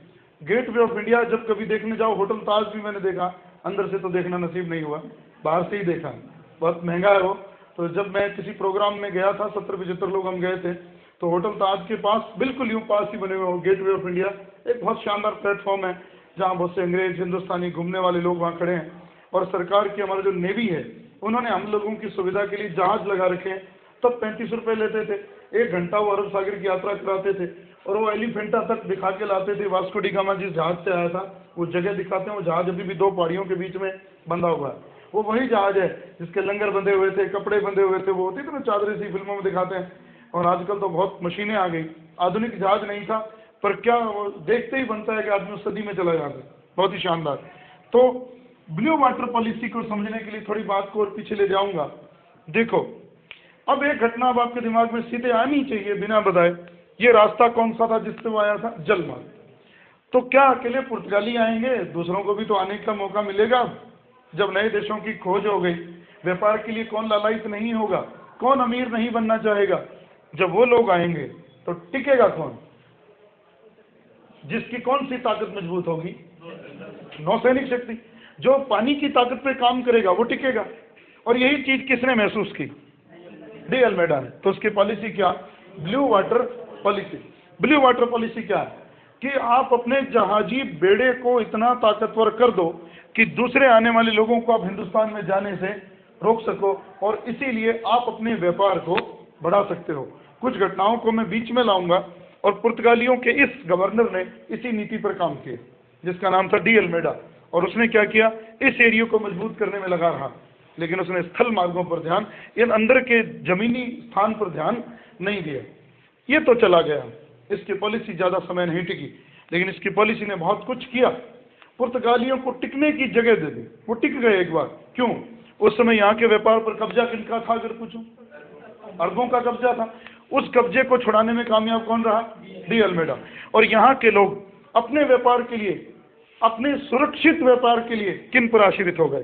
गेट वे ऑफ इंडिया जब कभी देखने जाओ, होटल ताज भी मैंने देखा, अंदर से तो देखना नसीब नहीं हुआ, बाहर से ही देखा, बहुत महंगा है वो। तो जब मैं किसी प्रोग्राम में गया था, 70-75 लोग हम गए थे, तो होटल ताज के पास बिल्कुल यूँ पास ही बने हुए हो गेट वे ऑफ इंडिया, एक बहुत शानदार प्लेटफॉर्म है जहाँ बहुत से अंग्रेज हिंदुस्तानी घूमने वाले लोग वहाँ खड़े हैं, और सरकार की हमारा जो नेवी है उन्होंने हम लोगों की सुविधा के लिए जहाज लगा रखे हैं। तब 35 रुपये लेते थे, 1 घंटा वो अरब सागर की यात्रा कराते थे, और वो एलिफेंटा तक दिखा के लाते थे। वास्को डी गामा जिस जहाज से आया था वो जगह दिखाते हैं, वो जहाज अभी भी 2 पहाड़ियों के बीच में बंधा हुआ है, वो वही जहाज है जिसके लंगर बंधे हुए थे, कपड़े बंधे हुए थे, वो होती थी ना चादरें सी फिल्मों में दिखाते हैं। और आजकल तो बहुत मशीनें आ गई, आधुनिक जहाज नहीं था, पर क्या वो देखते ही बनता है कि आदमी उस सदी में चला जाता है, बहुत ही शानदार। तो ब्लू वाटर पॉलिसी को समझने के लिए थोड़ी बात को और पीछे ले जाऊंगा। देखो, अब एक घटना अब आपके दिमाग में सीधे आनी चाहिए बिना बताए, ये रास्ता कौन सा था जिससे वो आया था? जलमार्ग। तो क्या अकेले पुर्तगाली आएंगे? दूसरों को भी तो आने का मौका मिलेगा। जब नए देशों की खोज हो गई, व्यापार के लिए कौन लालायित नहीं होगा, कौन अमीर नहीं बनना चाहेगा? जब वो लोग आएंगे तो टिकेगा कौन? जिसकी कौन सी ताकत मजबूत होगी? नौसैनिक शक्ति। जो पानी की ताकत पे काम करेगा वो टिकेगा। और यही चीज किसने महसूस की? डी अल्मेडा ने। तो उसकी पॉलिसी क्या? Blue water policy. Blue water policy क्या है कि आप अपने जहाजी बेड़े को इतना ताकतवर कर दो कि दूसरे आने वाले लोगों को आप हिंदुस्तान में जाने से रोक सको, और इसीलिए आप अपने व्यापार को बढ़ा सकते हो। कुछ घटनाओं को मैं बीच में लाऊंगा, और पुर्तगालियों के इस गवर्नर ने इसी नीति पर काम किया जिसका नाम था डी अल्मेडा। और उसने क्या किया? इस एरिया को मजबूत करने में लगा रहा, लेकिन उसने स्थल मार्गों पर ध्यान, इन अंदर के जमीनी स्थान पर ध्यान नहीं दिया। ये तो चला गया, इसकी पॉलिसी ज़्यादा समय नहीं टिकी, लेकिन इसकी पॉलिसी ने बहुत कुछ किया। पुर्तगालियों को टिकने की जगह दे दी, वो टिक गए एक बार। क्यों? उस समय यहाँ के व्यापार पर कब्जा किनका था अगर पूछूं? अरबों का कब्जा था। उस कब्जे को छुड़ाने में कामयाब कौन रहा? De Almeida. और यहाँ के लोग अपने व्यापार के लिए, अपने सुरक्षित व्यापार के लिए किन पर आश्रित हो गए?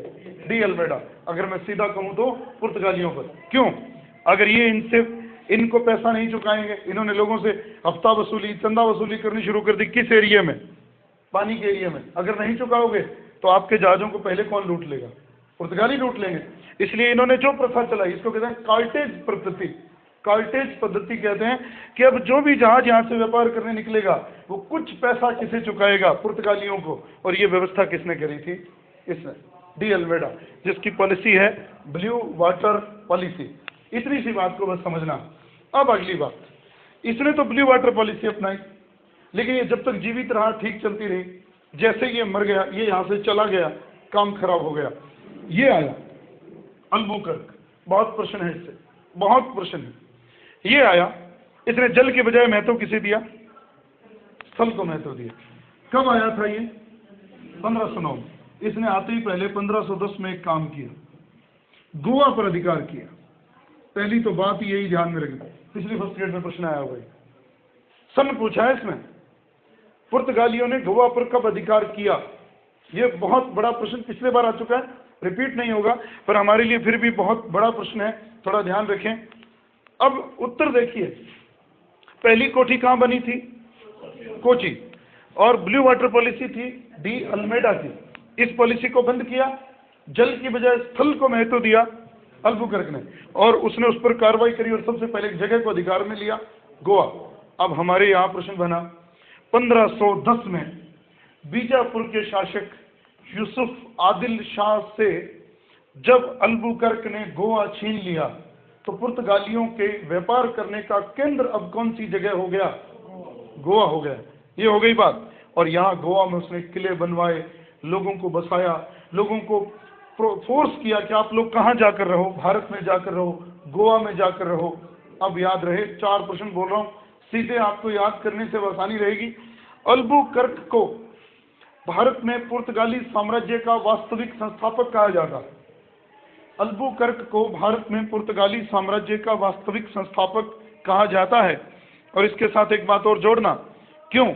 De Almeida. अगर मैं सीधा कहूँ तो पुर्तगालियों पर। क्यों? अगर ये इनको पैसा नहीं चुकाएंगे, इन्होंने लोगों से हफ्ता वसूली, चंदा वसूली करनी शुरू कर दी। किस एरिया में? पानी के एरिया में। अगर नहीं चुकाओगे तो आपके जहाजों को पहले कौन लूट लेगा? पुर्तगाली लूट लेंगे। इसलिए इन्होंने जो प्रथा चलाई, इसको कहते हैं कार्टेज पद्धति। कार्टेज पद्धति कहते हैं कि अब जो भी जहाज यहाँ से व्यापार करने निकलेगा वो कुछ पैसा किसे चुकाएगा? पुर्तगालियों को। और ये व्यवस्था किसने करी थी? इसने, डी अल्मेडा, जिसकी पॉलिसी है ब्लू वाटर पॉलिसी। इतनी सी बात को बस समझना। अब अगली बात, इसने तो ब्लू वाटर पॉलिसी अपनाई, लेकिन ये जब तक जीवित रहा ठीक चलती रही। जैसे ये मर गया, ये यहाँ से चला गया, काम खराब हो गया। ये आया अल्बुकर्क। बहुत प्रश्न है इससे, बहुत प्रश्न है। ये आया, इसने जल के बजाय महत्व किसे दिया? स्थल को महत्व दिया। कब आया था ये? 1509। इसने आते ही पहले 1510 में एक काम किया, गोवा पर अधिकार किया। पहली तो बात यही ध्यान में रखना, पिछली फर्स्ट ग्रेड में प्रश्न आया हुआ है। सन पूछा है इसमें, पुर्तगालियों ने गोवा पर कब अधिकार किया? ये बहुत बड़ा प्रश्न पिछले बार आ चुका है, रिपीट नहीं होगा, पर हमारे लिए फिर भी बहुत बड़ा प्रश्न है, थोड़ा ध्यान रखें। अब उत्तर देखिए, पहली कोठी कहाँ बनी थी? कोची। और ब्लू वाटर पॉलिसी थी डी अल्मेडा की। इस पॉलिसी को बंद किया, जल की बजाय स्थल को महत्व दिया अल्बुकर्क ने, और उसने उस पर कार्रवाई करी और सबसे पहले एक जगह को अधिकार में लिया, गोवा। अब हमारे यहाँ प्रश्न बना, 1510 में बीजापुर के शासक यूसुफ आदिल शाह से जब अल्बुकर्क ने गोवा छीन लिया, तो पुर्तगालियों के व्यापार करने का केंद्र अब कौन सी जगह हो गया? गोवा हो गया। ये हो गई बात। और यहाँ गोवा में उसने किले बनवाए, लोगों को बसाया, लोगों को फोर्स किया कि आप लोग कहाँ जाकर रहो, भारत में जाकर रहो, गोवा में जाकर रहो। अब याद रहे, 4 प्रश्न बोल रहा हूँ, सीधे आपको याद करने से आसानी रहेगी। अल्बुकर्क को भारत में पुर्तगाली साम्राज्य का वास्तविक संस्थापक कहा जाता है। अल्बुकर्क को भारत में पुर्तगाली साम्राज्य का वास्तविक संस्थापक कहा जाता है। और इसके साथ एक बात और जोड़ना, क्यों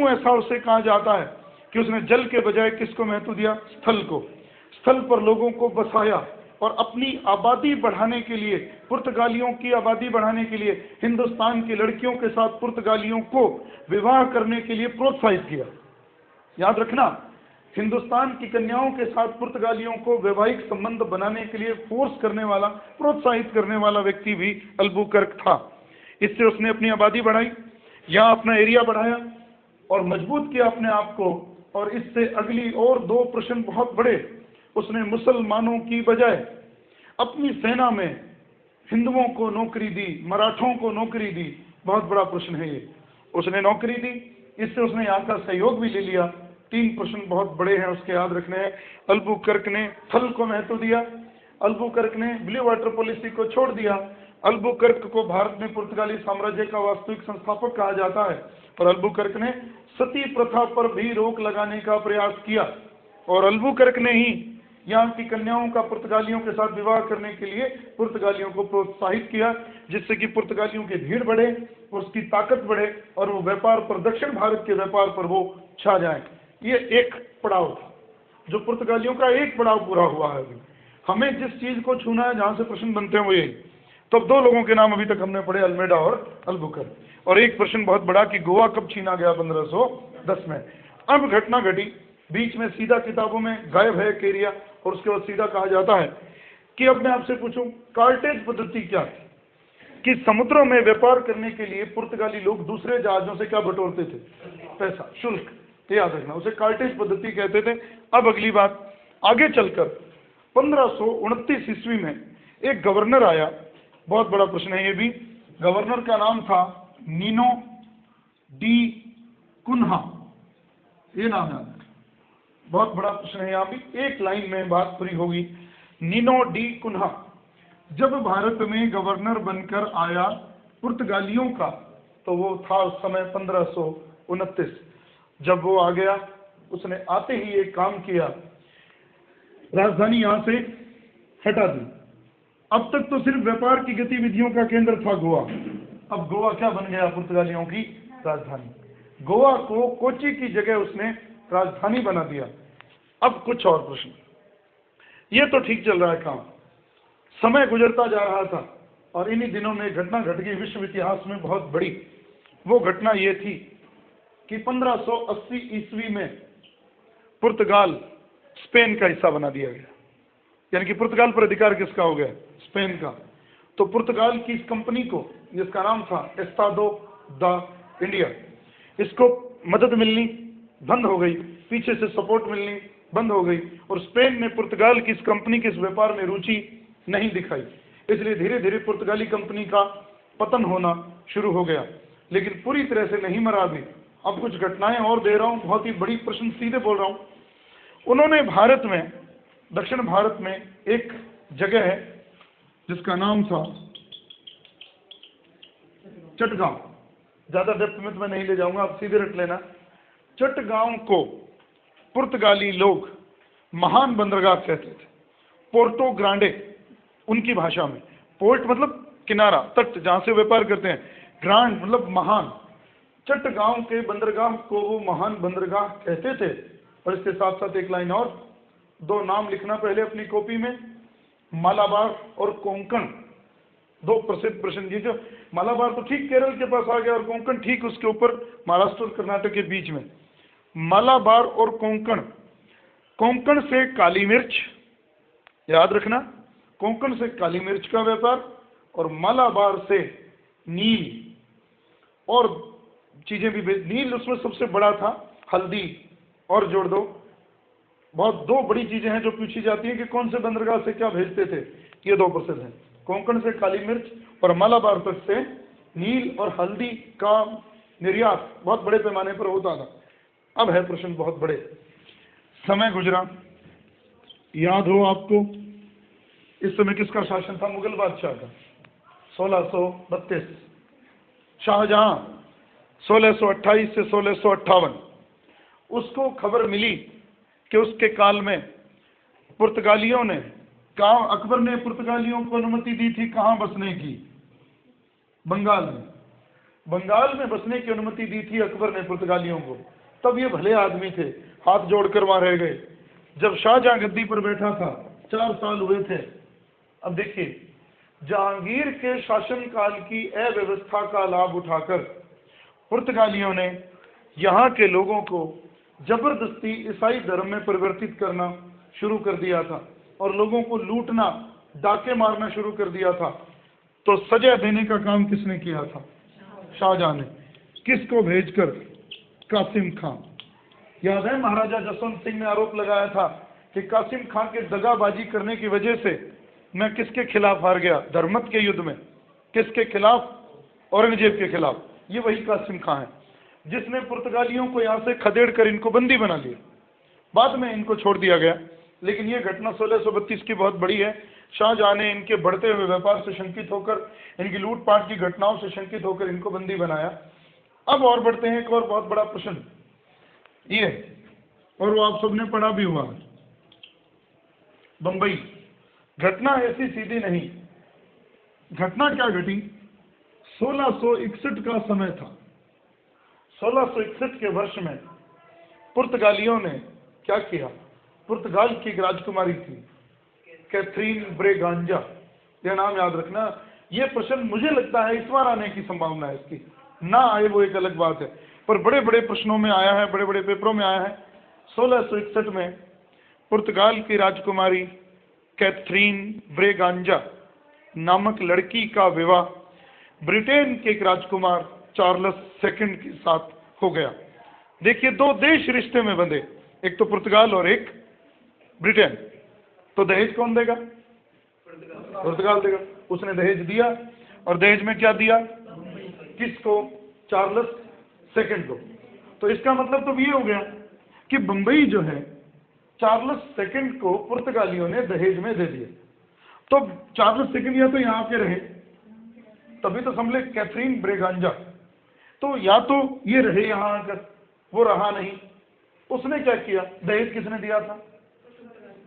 ऐसा उसे कहा जाता है कि उसने जल के बजाय किसको महत्व दिया? स्थल को। स्थल पर लोगों को बसाया और अपनी आबादी बढ़ाने के लिए, पुर्तगालियों की आबादी बढ़ाने के लिए हिंदुस्तान की लड़कियों के साथ पुर्तगालियों को विवाह करने के लिए प्रोत्साहित किया। याद रखना, हिंदुस्तान की कन्याओं के साथ पुर्तगालियों को वैवाहिक संबंध बनाने के लिए फोर्स करने वाला, प्रोत्साहित करने वाला व्यक्ति भी अल्बुकर्क था। इससे उसने अपनी आबादी बढ़ाई, यहाँ अपना एरिया बढ़ाया और मजबूत किया अपने आप को। और इससे अगली और 2 प्रश्न बहुत बड़े, उसने मुसलमानों की बजाय अपनी सेना में हिंदुओं को नौकरी दी, मराठों को नौकरी दी। बहुत बड़ा प्रश्न है ये। उसने नौकरी दी, इससे उसने यहाँ का सहयोग भी ले लिया। 3 प्रश्न बहुत बड़े हैं, उसके याद रखने हैं। अल्बुकर्क ने थल को महत्व दिया, अल्बुकर्क ने ब्लू वाटर पॉलिसी को छोड़ दिया, अल्बुकर्क को भारत में पुर्तगाली साम्राज्य का वास्तविक संस्थापक कहा जाता है, और अल्बुकर्क ने सती प्रथा पर भी रोक लगाने का प्रयास किया, और अल्बुकर्क ने ही यहाँ की कन्याओं का पुर्तगालियों के साथ विवाह करने के लिए पुर्तगालियों को प्रोत्साहित किया, जिससे कि पुर्तगालियों की भीड़ बढ़े, उसकी ताकत बढ़े और वो व्यापार पर, दक्षिण भारत के व्यापार पर वो छा जाए। ये एक पड़ाव था, जो पुर्तगालियों का एक पड़ाव पूरा हुआ है। अभी हमें जिस चीज को छूना है, जहां से प्रश्न बनते हैं वो यही। तो 2 लोगों के नाम अभी तक हमने पढ़े, अल्मेडा और अल्बुकर्क। और एक प्रश्न बहुत बड़ा कि गोवा कब छीना गया? 1510 में। अब घटना घटी, बीच में सीधा किताबों में गायब है एक एरिया, और उसके बाद सीधा कहा जाता है कि अब मैं आपसे पूछूं, कार्टेज पद्धति क्या थी? कि समुद्रों में व्यापार करने के लिए पुर्तगाली लोग दूसरे जहाजों से क्या बटोरते थे? पैसा, शुल्क। याद रखना, उसे कार्टेज पद्धति कहते थे। अब अगली बात, आगे चलकर 1529 ईस्वी में एक गवर्नर आया, बहुत बड़ा प्रश्न है ये भी। गवर्नर का नाम था नीनो डी कुन्हा, ये नाम है, बहुत बड़ा प्रश्न है। यहाँ भी एक लाइन में बात पूरी होगी। नीनो डी कुन्हा जब भारत में गवर्नर बनकर आया पुर्तगालियों का, तो वो था उस समय 1529। जब वो आ गया, उसने आते ही एक काम किया, राजधानी यहां से हटा दी। अब तक तो सिर्फ व्यापार की गतिविधियों का केंद्र था गोवा, अब गोवा क्या बन गया? पुर्तगालियों की राजधानी। गोवा को कोची की जगह उसने राजधानी बना दिया। अब कुछ और प्रश्न, ये तो ठीक चल रहा है काम, समय गुजरता जा रहा था, और इन्हीं दिनों में घटना घट गई विश्व इतिहास में बहुत बड़ी। वो घटना ये थी कि 1580 ईस्वी में पुर्तगाल स्पेन का हिस्सा बना दिया गया, यानी कि पुर्तगाल पर अधिकार किसका हो गया? स्पेन का। तो पुर्तगाल की इस कंपनी को, जिसका नाम था एस्टाडो द इंडिया, इसको मदद मिलनी बंद हो गई, पीछे से सपोर्ट मिलनी बंद हो गई, और स्पेन ने पुर्तगाल की इस कंपनी के इस व्यापार में रुचि नहीं दिखाई। इसलिए धीरे धीरे पुर्तगाली कंपनी का पतन होना शुरू हो गया, लेकिन पूरी तरह से नहीं मरा भी। अब कुछ घटनाएं और दे रहा हूं, बहुत ही बड़ी प्रश्न, सीधे बोल रहा हूं। उन्होंने भारत में, दक्षिण भारत में एक जगह है जिसका नाम था चटगांव। ज्यादा डेप्थ में तो मैं नहीं ले जाऊंगा, आप सीधे रट लेना। चटगांव को पुर्तगाली लोग महान बंदरगाह कहते थे, पोर्टो ग्रांडे उनकी भाषा में। पोर्ट मतलब किनारा, तट, जहां से व्यापार करते हैं, ग्रांड मतलब महान। चट्टगांव के बंदरगाह को वो महान बंदरगाह कहते थे। और इसके साथ साथ एक लाइन और, 2 नाम लिखना पहले अपनी कॉपी में, मालाबार और कोंकण, 2 प्रसिद्ध प्रश्न। ये जो मालाबार तो ठीक केरल के पास आ गया और कोंकण ठीक उसके ऊपर महाराष्ट्र और कर्नाटक के बीच में। मालाबार और कोंकण, कोंकण से काली मिर्च, याद रखना, कोंकण से काली मिर्च का व्यापार, और मालाबार से नील और चीजें भी नील उसमें सबसे बड़ा था, हल्दी और जोड़ दो। बहुत 2 बड़ी चीजें हैं जो पूछी जाती हैं कि कौन से बंदरगाह से क्या भेजते थे, ये 2 प्रसिद्ध हैं, कोंकण से काली मिर्च और मालाबार तक से नील और हल्दी का निर्यात बहुत बड़े पैमाने पर होता था। अब है प्रश्न बहुत बड़े, समय गुजरा, याद हो आपको, इस समय किसका शासन था? मुगल बादशाह का, 1632। शाहजहां 1628 से 1658। उसको खबर मिली कि उसके काल में पुर्तगालियों ने कहा, अकबर ने पुर्तगालियों को अनुमति दी थी कहाँ बसने की? बंगाल में। बंगाल में बसने की अनुमति दी थी अकबर ने पुर्तगालियों को। तब ये भले आदमी थे, हाथ जोड़कर वहां रह गए। जब शाहजहां गद्दी पर बैठा था, 4 साल हुए थे। अब देखिए, जहांगीर के शासनकाल की अव्यवस्था का लाभ उठाकर पुर्तगालियों ने यहाँ के लोगों को जबरदस्ती ईसाई धर्म में परिवर्तित करना शुरू कर दिया था और लोगों को लूटना, डाके मारना शुरू कर दिया था। तो सजा देने का काम किसने किया था? शाहजहां ने। किसको भेजकर? कासिम खां। याद है महाराजा जसवंत सिंह ने आरोप लगाया था कि कासिम खां के दगाबाजी करने की वजह से मैं किसके खिलाफ हार गया? धर्मत के युद्ध में। किसके खिलाफ? औरंगजेब के खिलाफ। ये वही कासिम खां है जिसने पुर्तगालियों को यहाँ से खदेड़ कर इनको बंदी बना लिया। बाद में इनको छोड़ दिया गया, लेकिन ये घटना 1632 की बहुत बड़ी है। शाहजहां ने इनके बढ़ते हुए व्यापार से शंकित होकर, इनकी लूटपाट की घटनाओं से शंकित होकर इनको बंदी बनाया। अब और बढ़ते हैं, एक और बहुत बड़ा प्रश्न ये, और वो आप सबने पढ़ा भी हुआ, बंबई। घटना ऐसी सीधी नहीं। घटना क्या घटी? 1661 का समय था। 1661 के वर्ष में पुर्तगालियों ने क्या किया? पुर्तगाल की एक राजकुमारी थी, कैथरीन ब्रेगांजा, यह नाम याद रखना। यह प्रश्न मुझे लगता है इस बार आने की संभावना है, इसकी ना आए वो एक अलग बात है, पर बड़े बड़े प्रश्नों में आया है, बड़े बड़े पेपरों में आया है। 1661 में पुर्तगाल की राजकुमारी कैथरीन ब्रेगांजा नामक लड़की का विवाह ब्रिटेन के एक राजकुमार चार्ल्स सेकंड के साथ हो गया। देखिए, 2 देश रिश्ते में बंधे, एक तो पुर्तगाल और एक ब्रिटेन। तो दहेज कौन देगा? पुर्तगाल देगा। उसने दहेज दिया, और दहेज में क्या दिया? किसको? चार्ल्स सेकंड को। तो इसका मतलब तो ये हो गया कि बंबई जो है चार्ल्स सेकंड को पुर्तगालियों ने दहेज में दे दिया। तो चार्ल्स सेकंड या तो यहाँ के रहे, तभी तो समझे कैथरीन ब्रेगांजा, तो या तो ये रहे यहाँ आकर, वो रहा नहीं। उसने क्या किया? दहेज किसने दिया था?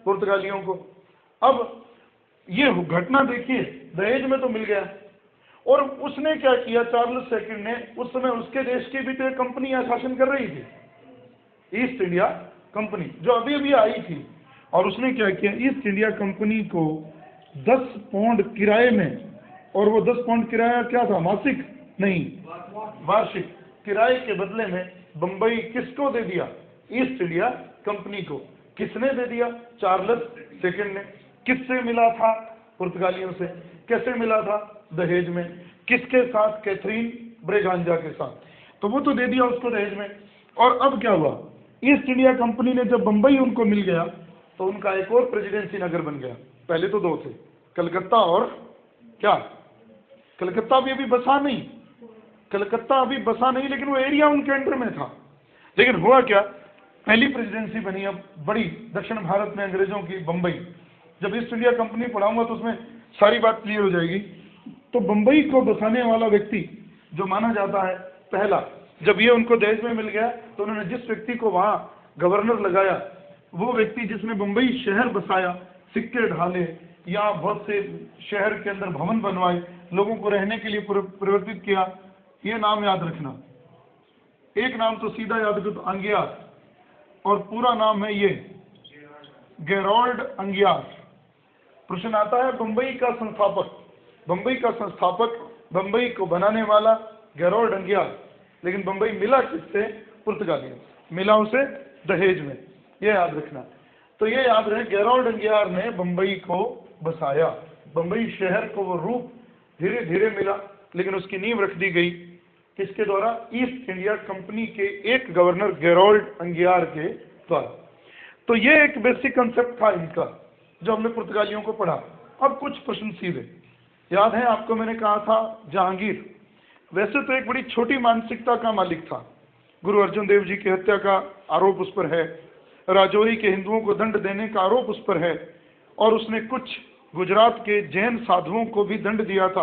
पुर्तगालियों को। अब ये घटना देखिए, दहेज में तो मिल गया, और उसने क्या किया? चार्ल्स सेकंड ने, उस समय उसके देश की भी तो एक कंपनी यहाँ शासन कर रही थी, ईस्ट इंडिया कंपनी, जो अभी अभी आई थी। और उसने क्या किया? ईस्ट इंडिया कंपनी को 10 पाउंड किराए में, और वो 10 पाउंड किराया क्या था? मासिक नहीं, वार्षिक किराए के बदले में बंबई किसको दे दिया? ईस्ट इंडिया कंपनी को। किसने दे दिया? चार्ल्स सेकंड ने। किससे मिला था? पुर्तगालियों से। कैसे मिला था? दहेज में। किसके साथ? कैथरीन ब्रेगांजा के साथ। तो वो तो दे दिया उसको दहेज में। और अब क्या हुआ? ईस्ट इंडिया कंपनी ने जब बंबई उनको मिल गया, तो उनका एक और प्रेसिडेंसी नगर बन गया। पहले तो 2 थे, कलकत्ता और क्या? कलकत्ता भी अभी बसा नहीं, कलकत्ता अभी बसा नहीं, लेकिन वो एरिया उनके अंडर में था। लेकिन हुआ क्या? पहली प्रेसिडेंसी बनी अब बड़ी दक्षिण भारत में अंग्रेजों की, बंबई। जब ईस्ट इंडिया कंपनी पढ़ाऊंगा तो उसमें सारी बात क्लियर हो जाएगी। तो बंबई को बसाने वाला व्यक्ति जो माना जाता है पहला, जब ये उनको दहेज में मिल गया, तो उन्होंने जिस व्यक्ति को वहां गवर्नर लगाया, वो व्यक्ति जिसने बंबई शहर बसाया, सिक्के ढाले, यहाँ बहुत से शहर के अंदर भवन बनवाए, लोगों को रहने के लिए परिवर्तित किया, ये नाम याद रखना। एक नाम तो सीधा याद करो, अंगियार, और पूरा नाम है ये गेरोल्ड अंगियार। प्रश्न आता है बंबई का संस्थापक, बंबई का संस्थापक, बंबई को बनाने वाला गेरोल्ड अंगियार। लेकिन बंबई मिला किससे? पुर्तगालियों, मिला उसे दहेज में, ये याद रखना। तो ये याद रहे, गेरोल्ड अंगियार ने बंबई को बसाया, बंबई शहर को वो रूप धीरे धीरे मिला, लेकिन उसकी नींव रख दी गई किसके द्वारा? ईस्ट इंडिया कंपनी के एक गवर्नर गेरोल्ड अंगियार के द्वारा। तो ये एक बेसिक कंसेप्ट था इनका, जो हमने पुर्तगालियों को पढ़ा। अब कुछ प्रश्न सीधे याद है आपको, मैंने कहा था जहांगीर वैसे तो एक बड़ी छोटी मानसिकता का मालिक था। गुरु अर्जुन देव जी की हत्या का आरोप उस पर है, राजौरी के हिंदुओं को दंड देने का आरोप उस पर है, और उसने कुछ गुजरात के जैन साधुओं को भी दंड दिया था,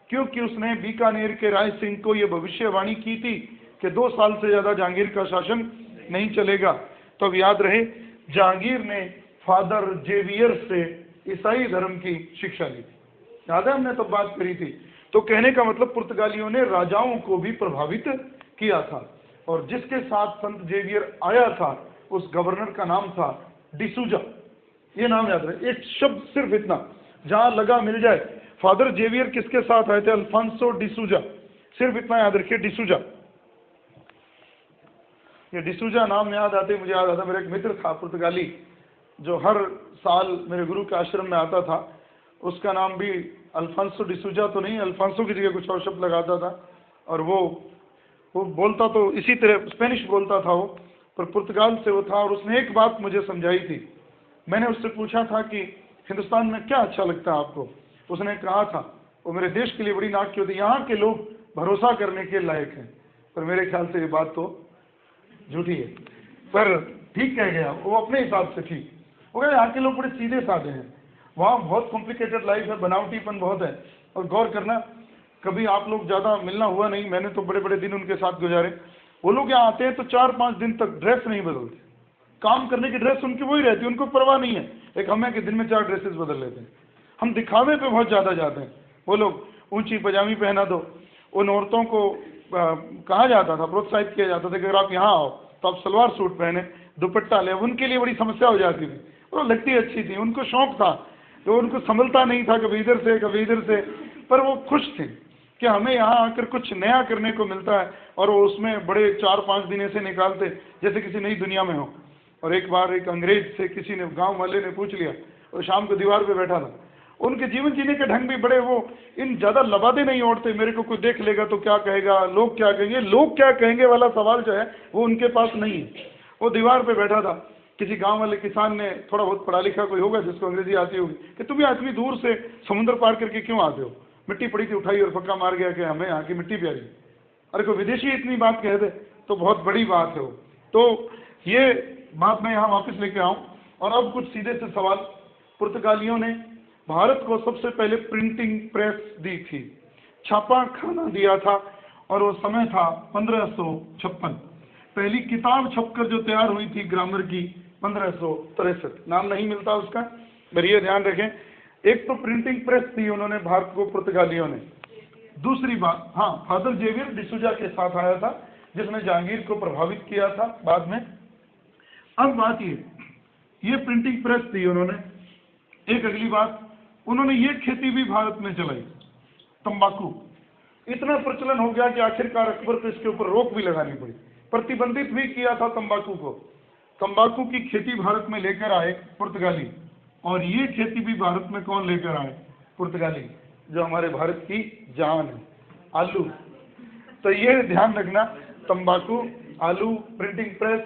क्योंकि उसने बीकानेर के राय सिंह को यह भविष्यवाणी की थी कि 2 साल से ज्यादा जहांगीर का शासन नहीं चलेगा। तो अब याद रहे, जहांगीर ने फादर जेवियर से ईसाई धर्म की शिक्षा ली थी, याद है हमने तब बात करी थी। तो कहने का मतलब पुर्तगालियों ने राजाओं को भी प्रभावित किया था, और जिसके साथ संत जेवियर आया था उस गवर्नर का नाम था डिसूजा। ये नाम याद रहे, एक शब्द सिर्फ इतना, जहां लगा मिल जाए। फादर जेवियर किसके साथ आए थे? अल्फांसो डिसूजा, सिर्फ इतना याद रखिए, डिसूजा। ये डिसूजा नाम याद आते मुझे याद आता, मेरा एक मित्र था पुर्तगाली जो हर साल मेरे गुरु के आश्रम में आता था, उसका नाम भी अल्फांसो डिसूजा तो नहीं, अल्फांसो की जगह कुछ और शब्द लगाता था, और वो बोलता तो इसी तरह स्पेनिश बोलता था वो, पर पुर्तगाल से वो था। और उसने एक बात मुझे समझाई थी, मैंने उससे पूछा था कि हिंदुस्तान में क्या अच्छा लगता है आपको? उसने कहा था, वो मेरे देश के लिए बड़ी नाक की होती, यहाँ के लोग भरोसा करने के लायक हैं। पर मेरे ख्याल से ये बात तो झूठी है, पर ठीक कह गया वो अपने हिसाब से ठीक। वो कहा यहाँ के लोग बड़े सीधे साधे हैं, वहाँ बहुत कॉम्प्लिकेटेड लाइफ है, बनावटीपन बहुत है। और गौर करना, कभी आप लोग ज़्यादा मिलना हुआ नहीं, मैंने तो बड़े बड़े दिन उनके साथ गुजारे। वो लोग यहाँ आते हैं तो 4-5 दिन तक ड्रेस नहीं बदलते, काम करने की ड्रेस उनकी वही रहती है, उनको परवाह नहीं है। एक हम है कि दिन में 4 ड्रेसेस बदल लेते हैं, हम दिखावे पे बहुत ज़्यादा जाते हैं। वो लोग ऊंची पजामी पहना दो, उन औरतों को कहा जाता था, प्रोत्साहित किया जाता था कि अगर आप यहाँ आओ तो आप सलवार सूट पहने, दुपट्टा ले। उनके लिए बड़ी समस्या हो जाती थी, और लगती अच्छी थी, उनको शौक था, तो उनको संभलता नहीं था, कभी इधर से कभी इधर से, पर वो खुश थे कि हमें यहाँ आकर कुछ नया करने को मिलता है। और वो उसमें बड़े 4-5 दिन ऐसे निकालते जैसे किसी नई दुनिया में हो। और एक बार एक अंग्रेज से किसी ने, गांव वाले ने पूछ लिया, और शाम को दीवार पे बैठा था। उनके जीवन जीने के ढंग भी बड़े, वो इन ज़्यादा लबादे नहीं ओढ़ते, मेरे को कोई देख लेगा तो क्या कहेगा, लोग क्या कहेंगे, लोग क्या कहेंगे वाला सवाल जो है वो उनके पास नहीं है। वो दीवार पे बैठा था, किसी गांव वाले किसान ने, थोड़ा बहुत पढ़ा लिखा कोई होगा जिसको अंग्रेजी आती होगी, कि तुम यहाँ इतनी दूर से समुद्र पार करके क्यों आते हो? मिट्टी पड़ी थी, उठाई और पक्का मार गया कि हमें यहाँ की मिट्टी प्यारी। अरे कोई विदेशी इतनी बात कह दे तो बहुत बड़ी बात है वो। तो ये बात मैं यहाँ वापस लेके आऊँ। और अब कुछ सीधे से सवाल। पुर्तगालियों ने भारत को सबसे पहले प्रिंटिंग प्रेस दी थी, छापा खाना दिया था, और वो समय था 1556। पहली किताब छपकर जो तैयार हुई थी ग्रामर की 1563, नाम नहीं मिलता उसका, पर ये ध्यान रखें। एक तो प्रिंटिंग प्रेस दी उन्होंने भारत को पुर्तगालियों ने। दूसरी बात, हाँ, फादर जेवियर डिसूजा के साथ आया था, जिसने जहांगीर को प्रभावित किया था बाद में। अब बात ये प्रिंटिंग प्रेस दी उन्होंने। एक अगली बात, उन्होंने ये खेती भी भारत में चलाई, तंबाकू। इतना प्रचलन हो गया कि आखिरकार अकबर को इसके ऊपर रोक भी लगानी पड़ी, प्रतिबंधित भी किया था तंबाकू को। तंबाकू की खेती भारत में लेकर आए पुर्तगाली, और ये खेती भी भारत में कौन लेकर आए? पुर्तगाली, जो हमारे भारत की जान है, आलू। तो ये ध्यान रखना, तंबाकू, आलू, प्रिंटिंग प्रेस,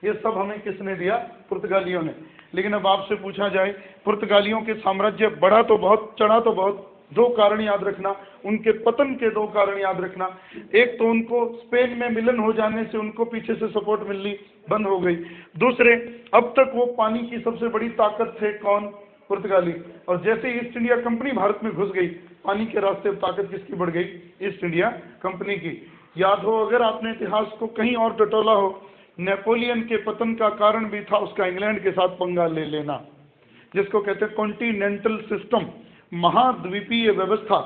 ये सब हमें किसने दिया? पुर्तगालियों ने। लेकिन अब आपसे पूछा जाए, पुर्तगालियों के साम्राज्य बढ़ा तो बहुत, चढ़ा तो बहुत। 2 कारण याद रखना, उनके पतन के 2 कारण याद रखना। एक तो उनको स्पेन में मिलन हो जाने से उनको पीछे से सपोर्ट मिलनी बंद हो गई। दूसरे, अब तक वो पानी की सबसे बड़ी ताकत थे, कौन? पुर्तगाली। और जैसे ईस्ट इंडिया कंपनी भारत में घुस गई, पानी के रास्ते अब ताकत किसकी बढ़ गई? ईस्ट इंडिया कंपनी की। याद हो, अगर आपने इतिहास को कहीं और टटोला हो, नेपोलियन के पतन का कारण भी था उसका इंग्लैंड के साथ पंगा ले लेना, जिसको कहते हैं कॉन्टिनेंटल सिस्टम, महाद्वीपीय व्यवस्था।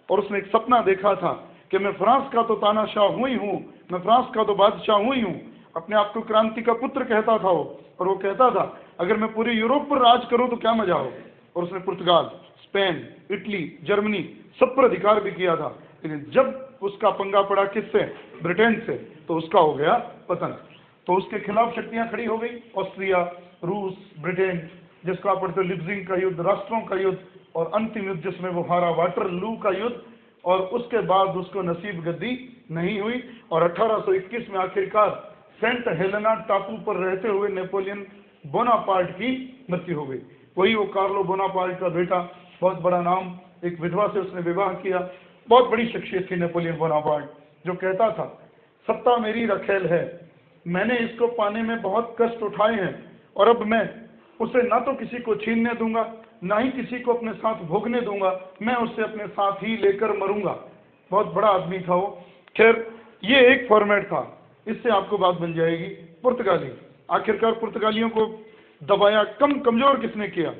और उसने एक सपना देखा था कि मैं फ्रांस का तो तानाशाह हूँ ही हूँ, मैं फ्रांस का तो बादशाह हूँ ही हूँ। अपने आप को क्रांति का पुत्र कहता था वो, और वो कहता था अगर मैं पूरे यूरोप पर राज करूँ तो क्या मजा हो। और उसने पुर्तगाल, स्पेन, इटली, जर्मनी सब पर अधिकार भी किया था। लेकिन जब उसका पंगा पड़ा किससे, ब्रिटेन से, तो उसका हो गया पतन। तो उसके खिलाफ शक्तियां खड़ी हो गई, ऑस्ट्रिया, रूस, ब्रिटेन, जिसको आप पढ़ते हो लिप्जिंग का युद्ध, राष्ट्रों का युद्ध, और अंतिम युद्ध जिसमें वो हारा, वाटरलू का युद्ध। और उसके बाद उसको नसीब गद्दी नहीं हुई, और 1821 में आखिरकार सेंट हेलेना टापू पर रहते हुए नेपोलियन बोनापार्ट की मृत्यु हो गई। वही वो कार्लो बोनापार्ट का बेटा, बहुत बड़ा नाम, एक विधवा से उसने विवाह किया। बहुत बड़ी शख्सियत थी नेपोलियन बोनापार्ट, जो कहता था सत्ता मेरी रखेल है, मैंने इसको पाने में बहुत कष्ट उठाए हैं, और अब मैं उसे ना तो किसी को छीनने दूंगा, ना ही किसी को अपने साथ भोगने दूंगा, मैं उसे अपने साथ ही लेकर मरूंगा। बहुत बड़ा आदमी था वो। खैर ये एक फॉर्मेट था, इससे आपको बात बन जाएगी। पुर्तगाली, आखिरकार पुर्तगालियों को दबाया, कमजोर किसने किया,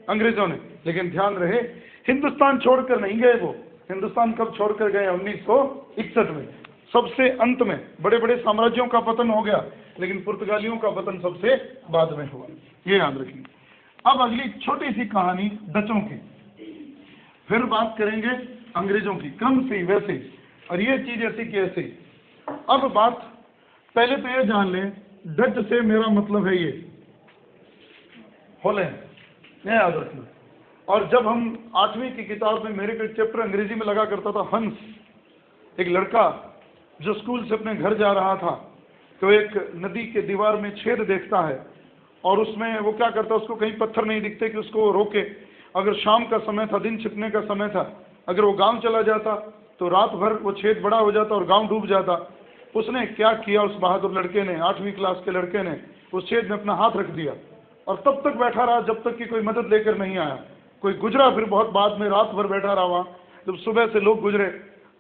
अंग्रेजों ने। लेकिन ध्यान रहे हिंदुस्तान छोड़कर नहीं गए वो। हिंदुस्तान कब छोड़कर गए, 1961 में। सबसे अंत में बड़े बड़े साम्राज्यों का पतन हो गया, लेकिन पुर्तगालियों का पतन सबसे बाद में हुआ, ये याद रखिए। अब अगली छोटी सी कहानी डचों की, फिर बात करेंगे अंग्रेजों की, क्रम से वैसे, और ये चीज ऐसी की ऐसी। अब बात पहले तो ये जान लें, डच से मेरा मतलब है ये हॉलैंड, ये याद रखना। और जब हम 8वीं की किताब में, मेरे को चैप्टर अंग्रेजी में लगा करता था हंस, एक लड़का जो स्कूल से अपने घर जा रहा था, तो एक नदी के दीवार में छेद देखता है, और उसमें वो क्या करता है, उसको कहीं पत्थर नहीं दिखते कि उसको रोके। अगर शाम का समय था, दिन छिपने का समय था, अगर वो गांव चला जाता तो रात भर वो छेद बड़ा हो जाता और गांव डूब जाता। उसने क्या किया, उस बहादुर लड़के ने, 8वीं क्लास के लड़के ने, उस छेद में अपना हाथ रख दिया, और तब तक बैठा रहा जब तक कि कोई मदद लेकर नहीं आया। कोई गुजरा, फिर बहुत बाद में रात भर बैठा रहा वहाँ। जब सुबह से लोग गुजरे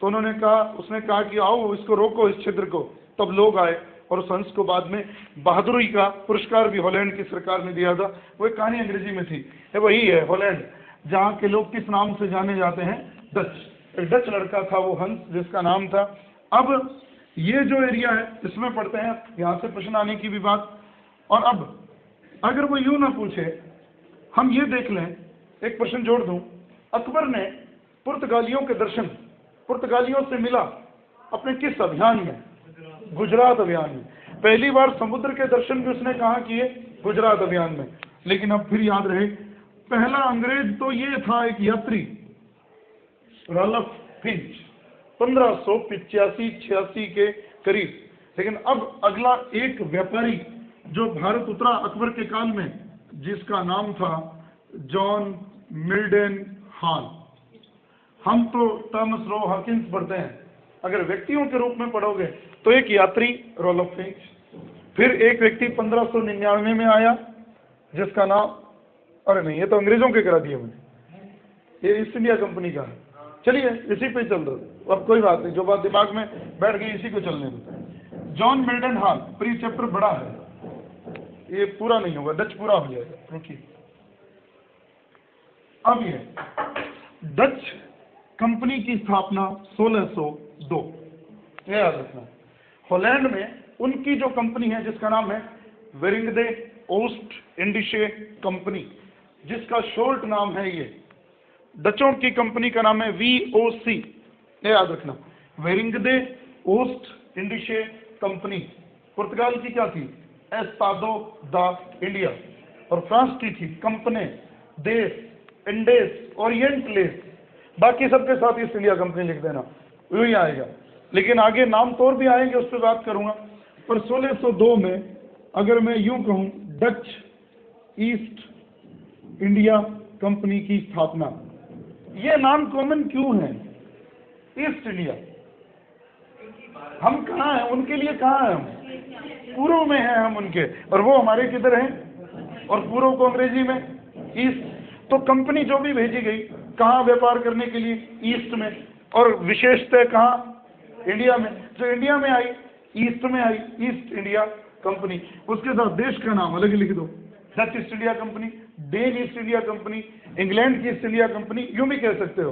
तो उन्होंने कहा, उसने कहा कि आओ इसको रोको, इस छिद्र को। तब लोग आए, और उस हंस को बाद में बहादुरी का पुरस्कार भी हॉलैंड की सरकार ने दिया था। वो एक कहानी अंग्रेजी में थी, ये वही है हॉलैंड, जहाँ के लोग किस नाम से जाने जाते हैं, डच। एक डच लड़का था वो हंस, जिसका नाम था। अब ये जो एरिया है इसमें पढ़ते हैं, यहाँ से प्रश्न आने की भी बात। और अब अगर वो यूं ना पूछे, हम ये देख लें, एक प्रश्न जोड़ दूं, अकबर ने पुर्तगालियों के दर्शन, पुर्तगालियों से मिला अपने किस अभियान में, गुजरात अभियान में। पहली बार समुद्र के दर्शन भी उसने कहाँ किए, गुजरात अभियान में। लेकिन अब फिर याद रहे, पहला अंग्रेज तो ये था एक यात्री, रॉल्फ फिंच, 1585-86 के करीब। लेकिन अब अगला एक व्यापारी जो भारत उतरा अकबर के काल में, जिसका नाम था जॉन मिल्डन हॉल। हम तो थॉमस रो हॉकिंस पढ़ते हैं, अगर व्यक्तियों के रूप में पढ़ोगे तो एक यात्री रॉल्फ फिंच, फिर एक व्यक्ति 1599 में आया जिसका नाम, अरे नहीं ये तो अंग्रेजों के करा दिए मैंने, ये ईस्ट इंडिया कंपनी का है। चलिए इसी पे चल दो, अब कोई बात नहीं, जो बात दिमाग में बैठ गई इसी को चलने दो। जॉन मिल्डन हॉल, प्री चैप्टर बड़ा है, ये पूरा नहीं होगा, डच पूरा हो जाएगा, रुकिए। अब ये डच कंपनी की स्थापना 1602, ये याद रखना। हॉलैंड में उनकी जो कंपनी है जिसका नाम है वेरिंगदे ओस्ट इंडिशे कंपनी, जिसका शॉर्ट नाम है ये। डचों की कंपनी का नाम है VOC, ये याद रखना, वेरिंगदे ओस्ट इंडिशे कंपनी। पुर्तगाल की क्या थी, एस्तादो दा इंडिया, और फ्रांस की थी कंपनी देश इंडेस ओरिएंटलेस। बाकी सबके साथ ईस्ट इंडिया कंपनी लिख देना, वही आएगा। लेकिन आगे नाम तौर भी आएंगे, उस पर बात करूंगा। पर 1602 में अगर मैं यूं कहूं, डच ईस्ट इंडिया कंपनी की स्थापना, ये नाम कॉमन क्यों है, ईस्ट इंडिया। हम कहाँ हैं, उनके लिए कहाँ हैं हम, पूर्व में हैं हम उनके, और वो हमारे किधर हैं, और पूर्व को अंग्रेजी में ईस्ट। तो कंपनी जो भी भेजी गई कहाँ व्यापार करने के लिए, ईस्ट में, और विशेषतः कहाँ, इंडिया में। जो इंडिया में आई, ईस्ट में आई, ईस्ट इंडिया कंपनी। उसके साथ देश का नाम अलग लिख दो, Dutch East India Company, Dane East India Company, England की ईस्ट इंडिया कंपनी, यूं भी कह सकते हो।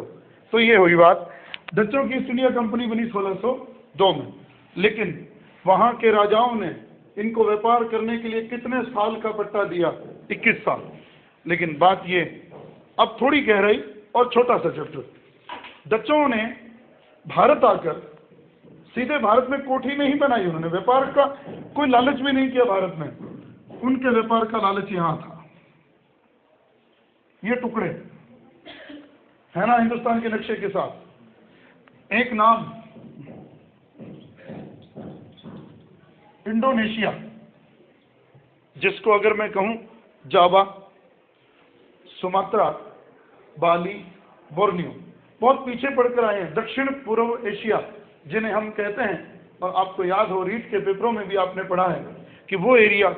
तो ये हुई बात। डचों की ईस्ट इंडिया कंपनी बनी 1602 में, लेकिन वहां के राजाओं ने इनको व्यापार करने के लिए कितने साल का पट्टा दिया? 21 साल। लेकिन बात ये, अब थोड़ी गहराई और छोटा सा चैप्टर। डचों ने भारत आकर सीधे भारत में कोठी नहीं बनाई, उन्होंने व्यापार का कोई लालच भी नहीं किया भारत में। उनके व्यापार का लालच यहां था। ये टुकड़े है ना हिंदुस्तान के नक्शे के साथ, एक नाम इंडोनेशिया, जिसको अगर मैं कहूं जावा, सुमात्रा, बाली, बोर्नियो, बहुत पीछे पड़कर आए हैं। दक्षिण पूर्व एशिया जिन्हें हम कहते हैं, और आपको याद हो रीट के पेपरों में भी आपने पढ़ा है कि वो एरिया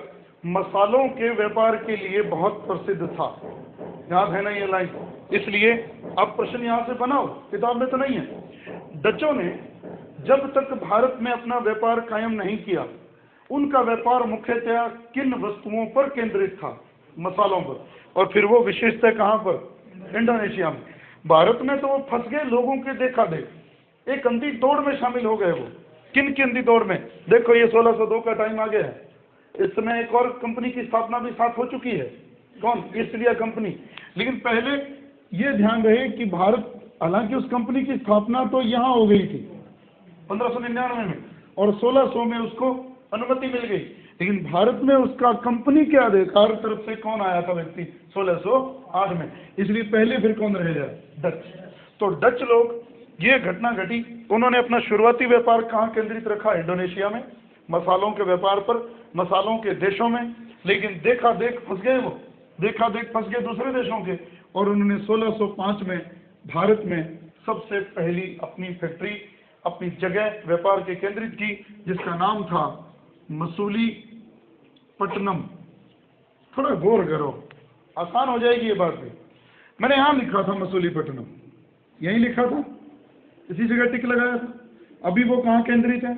मसालों के व्यापार के लिए बहुत प्रसिद्ध था। याद है ना ये लाइन? इसलिए अब प्रश्न यहां से बनाओ, किताब में तो नहीं है। डचों ने जब तक भारत में अपना व्यापार कायम नहीं किया, उनका व्यापार मुख्यतः किन वस्तुओं पर केंद्रित था? मसालों पर। और फिर वो विशेषतः कहां पर? इंडोनेशिया में। भारत में तो वो फंस गए लोगों के देखा देख, एक अंधी दौड़ में शामिल हो गए। वो किन की अंधी दौड़ में? देखो ये 1602 का टाइम आ गया है, इस समय एक और कंपनी की स्थापना भी साथ हो चुकी है। कौन? East India company. लेकिन पहले ये ध्यान रहे कि भारत, हालांकि उस कंपनी की स्थापना तो यहाँ हो गई थी 1599 में, और 1600 में उसको अनुमति मिल गई, लेकिन भारत में उसका कंपनी के अधिकार तरफ से कौन आया था व्यक्ति? 1608 में। इसलिए पहले फिर कौन रह जाए? डच। तो डच लोग, ये घटना घटी, उन्होंने अपना शुरुआती व्यापार कहाँ केंद्रित रखा? इंडोनेशिया में, मसालों के व्यापार पर, मसालों के देशों में। लेकिन देखा देख फंस गए वो, देखा देख फंस गए दूसरे देशों के, और उन्होंने 1605 में भारत में सबसे पहली अपनी फैक्ट्री, अपनी जगह व्यापार के केंद्रित की, जिसका नाम था मसूलीपट्टनम। थोड़ा गौर करो, आसान हो जाएगी ये बात भी। मैंने यहाँ लिखा था मसूलीपट्टनम, यहीं लिखा था, इसी जगह टिक लगाया था। अभी वो कहाँ केंद्रित है?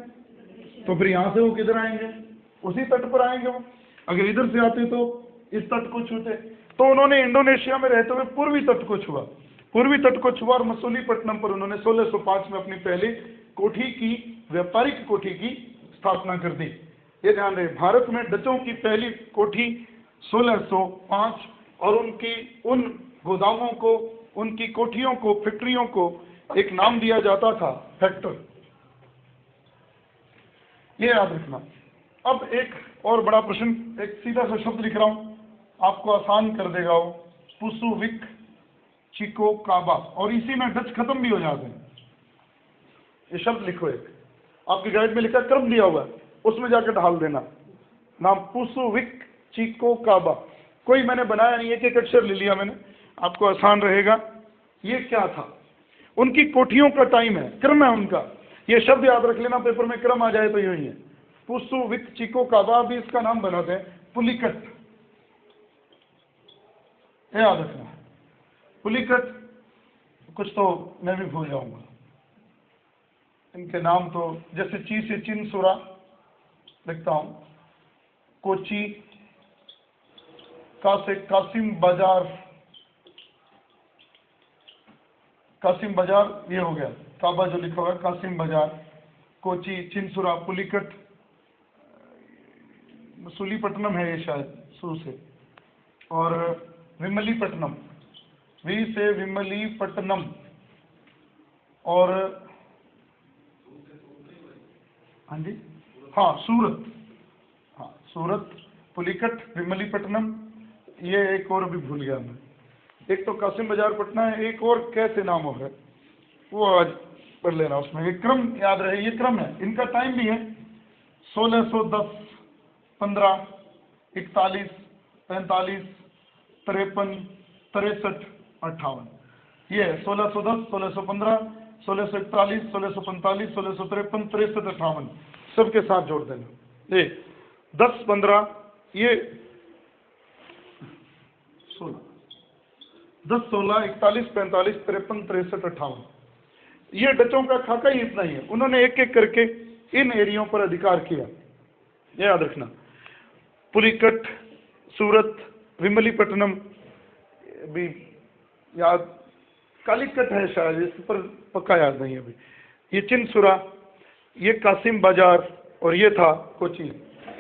तो फिर यहाँ से वो किधर आएंगे? उसी तट पर आएंगे वो। अगर इधर से आते तो इस तट को छूते। तो उन्होंने इंडोनेशिया में रहते हुए पूर्वी तट को छुआ, पूर्वी तट को छुआ, और मसूलीपट्टनम पर उन्होंने 1605 में अपनी पहली कोठी की, व्यापारिक कोठी की स्थापना कर दी। ये ध्यान रहे, भारत में डचों की पहली कोठी 1605, और उनकी उन गोदामों को, उनकी कोठियों को, फैक्ट्रियों को एक नाम दिया जाता था, फैक्टर। ये याद रखना। अब एक और बड़ा प्रश्न, एक सीधा सा शब्द लिख रहा हूं, आपको आसान कर देगा वो, पुसुविक चिको काबा, और इसी में डच खत्म भी हो जाते हैं। ये शब्द लिखो, एक आपकी गाइड में लिखा, क्रम दिया हुआ है, उसमें जाकर ढाल देना नाम, पुसुविक चिको काबा। कोई मैंने बनाया नहीं, एक एक अक्षर ले लिया मैंने, आपको आसान रहेगा। ये क्या था? उनकी कोठियों का टाइम है, क्रम है उनका। ये शब्द याद रख लेना, पेपर में क्रम आ जाए तो यही है। पुसुविक चिको काबा भी इसका नाम बनाते हैं, पुलिकट, याद रखना। पुलिकट, कुछ तो मैं भी भूल जाऊंगा इनके नाम, तो जैसे ची से चिनसुरा लिखता हूं, कोची, का से कासिम बाजार, कासिम बाजार ये हो गया, काबा जो लिखा हुआ है कासिम बाजार, कोची, चिनसुरा, पुलिकट, मसूलीपट्टनम है ये शायद शुरू से, और विमलीपट्टनम, वी से विमलीपट्टनम, और हाँ जी, हाँ सूरत, हाँ सूरत, पुलिकट, विमलीपट्टनम, ये एक और भी भूल गया मैं, एक तो कासिम बाजार पटना है, एक और कैसे नाम हो है वो आज पढ़ लेना, उसमें एक क्रम याद रहे, ये क्रम है। इनका टाइम भी है 1610, 15, 41, 45, 53, 63, 58, ये 1610, 1615, 1641, 1645, 1653, 63, 58 सबके साथ जोड़ देना। ये 10, 15, ये 16, 10, 16, 41, 45, 53, 63, 58, ये डचों का खाका ही इतना ही है। उन्होंने एक एक करके इन एरियो पर अधिकार किया, ये याद रखना। पुलिकट, सूरत, विमलीपट्टनम भी याद कालीकट है शायद, इस पर पक्का याद नहीं अभी। ये चिनसुरा, ये कासिम बाजार, और ये था कोची।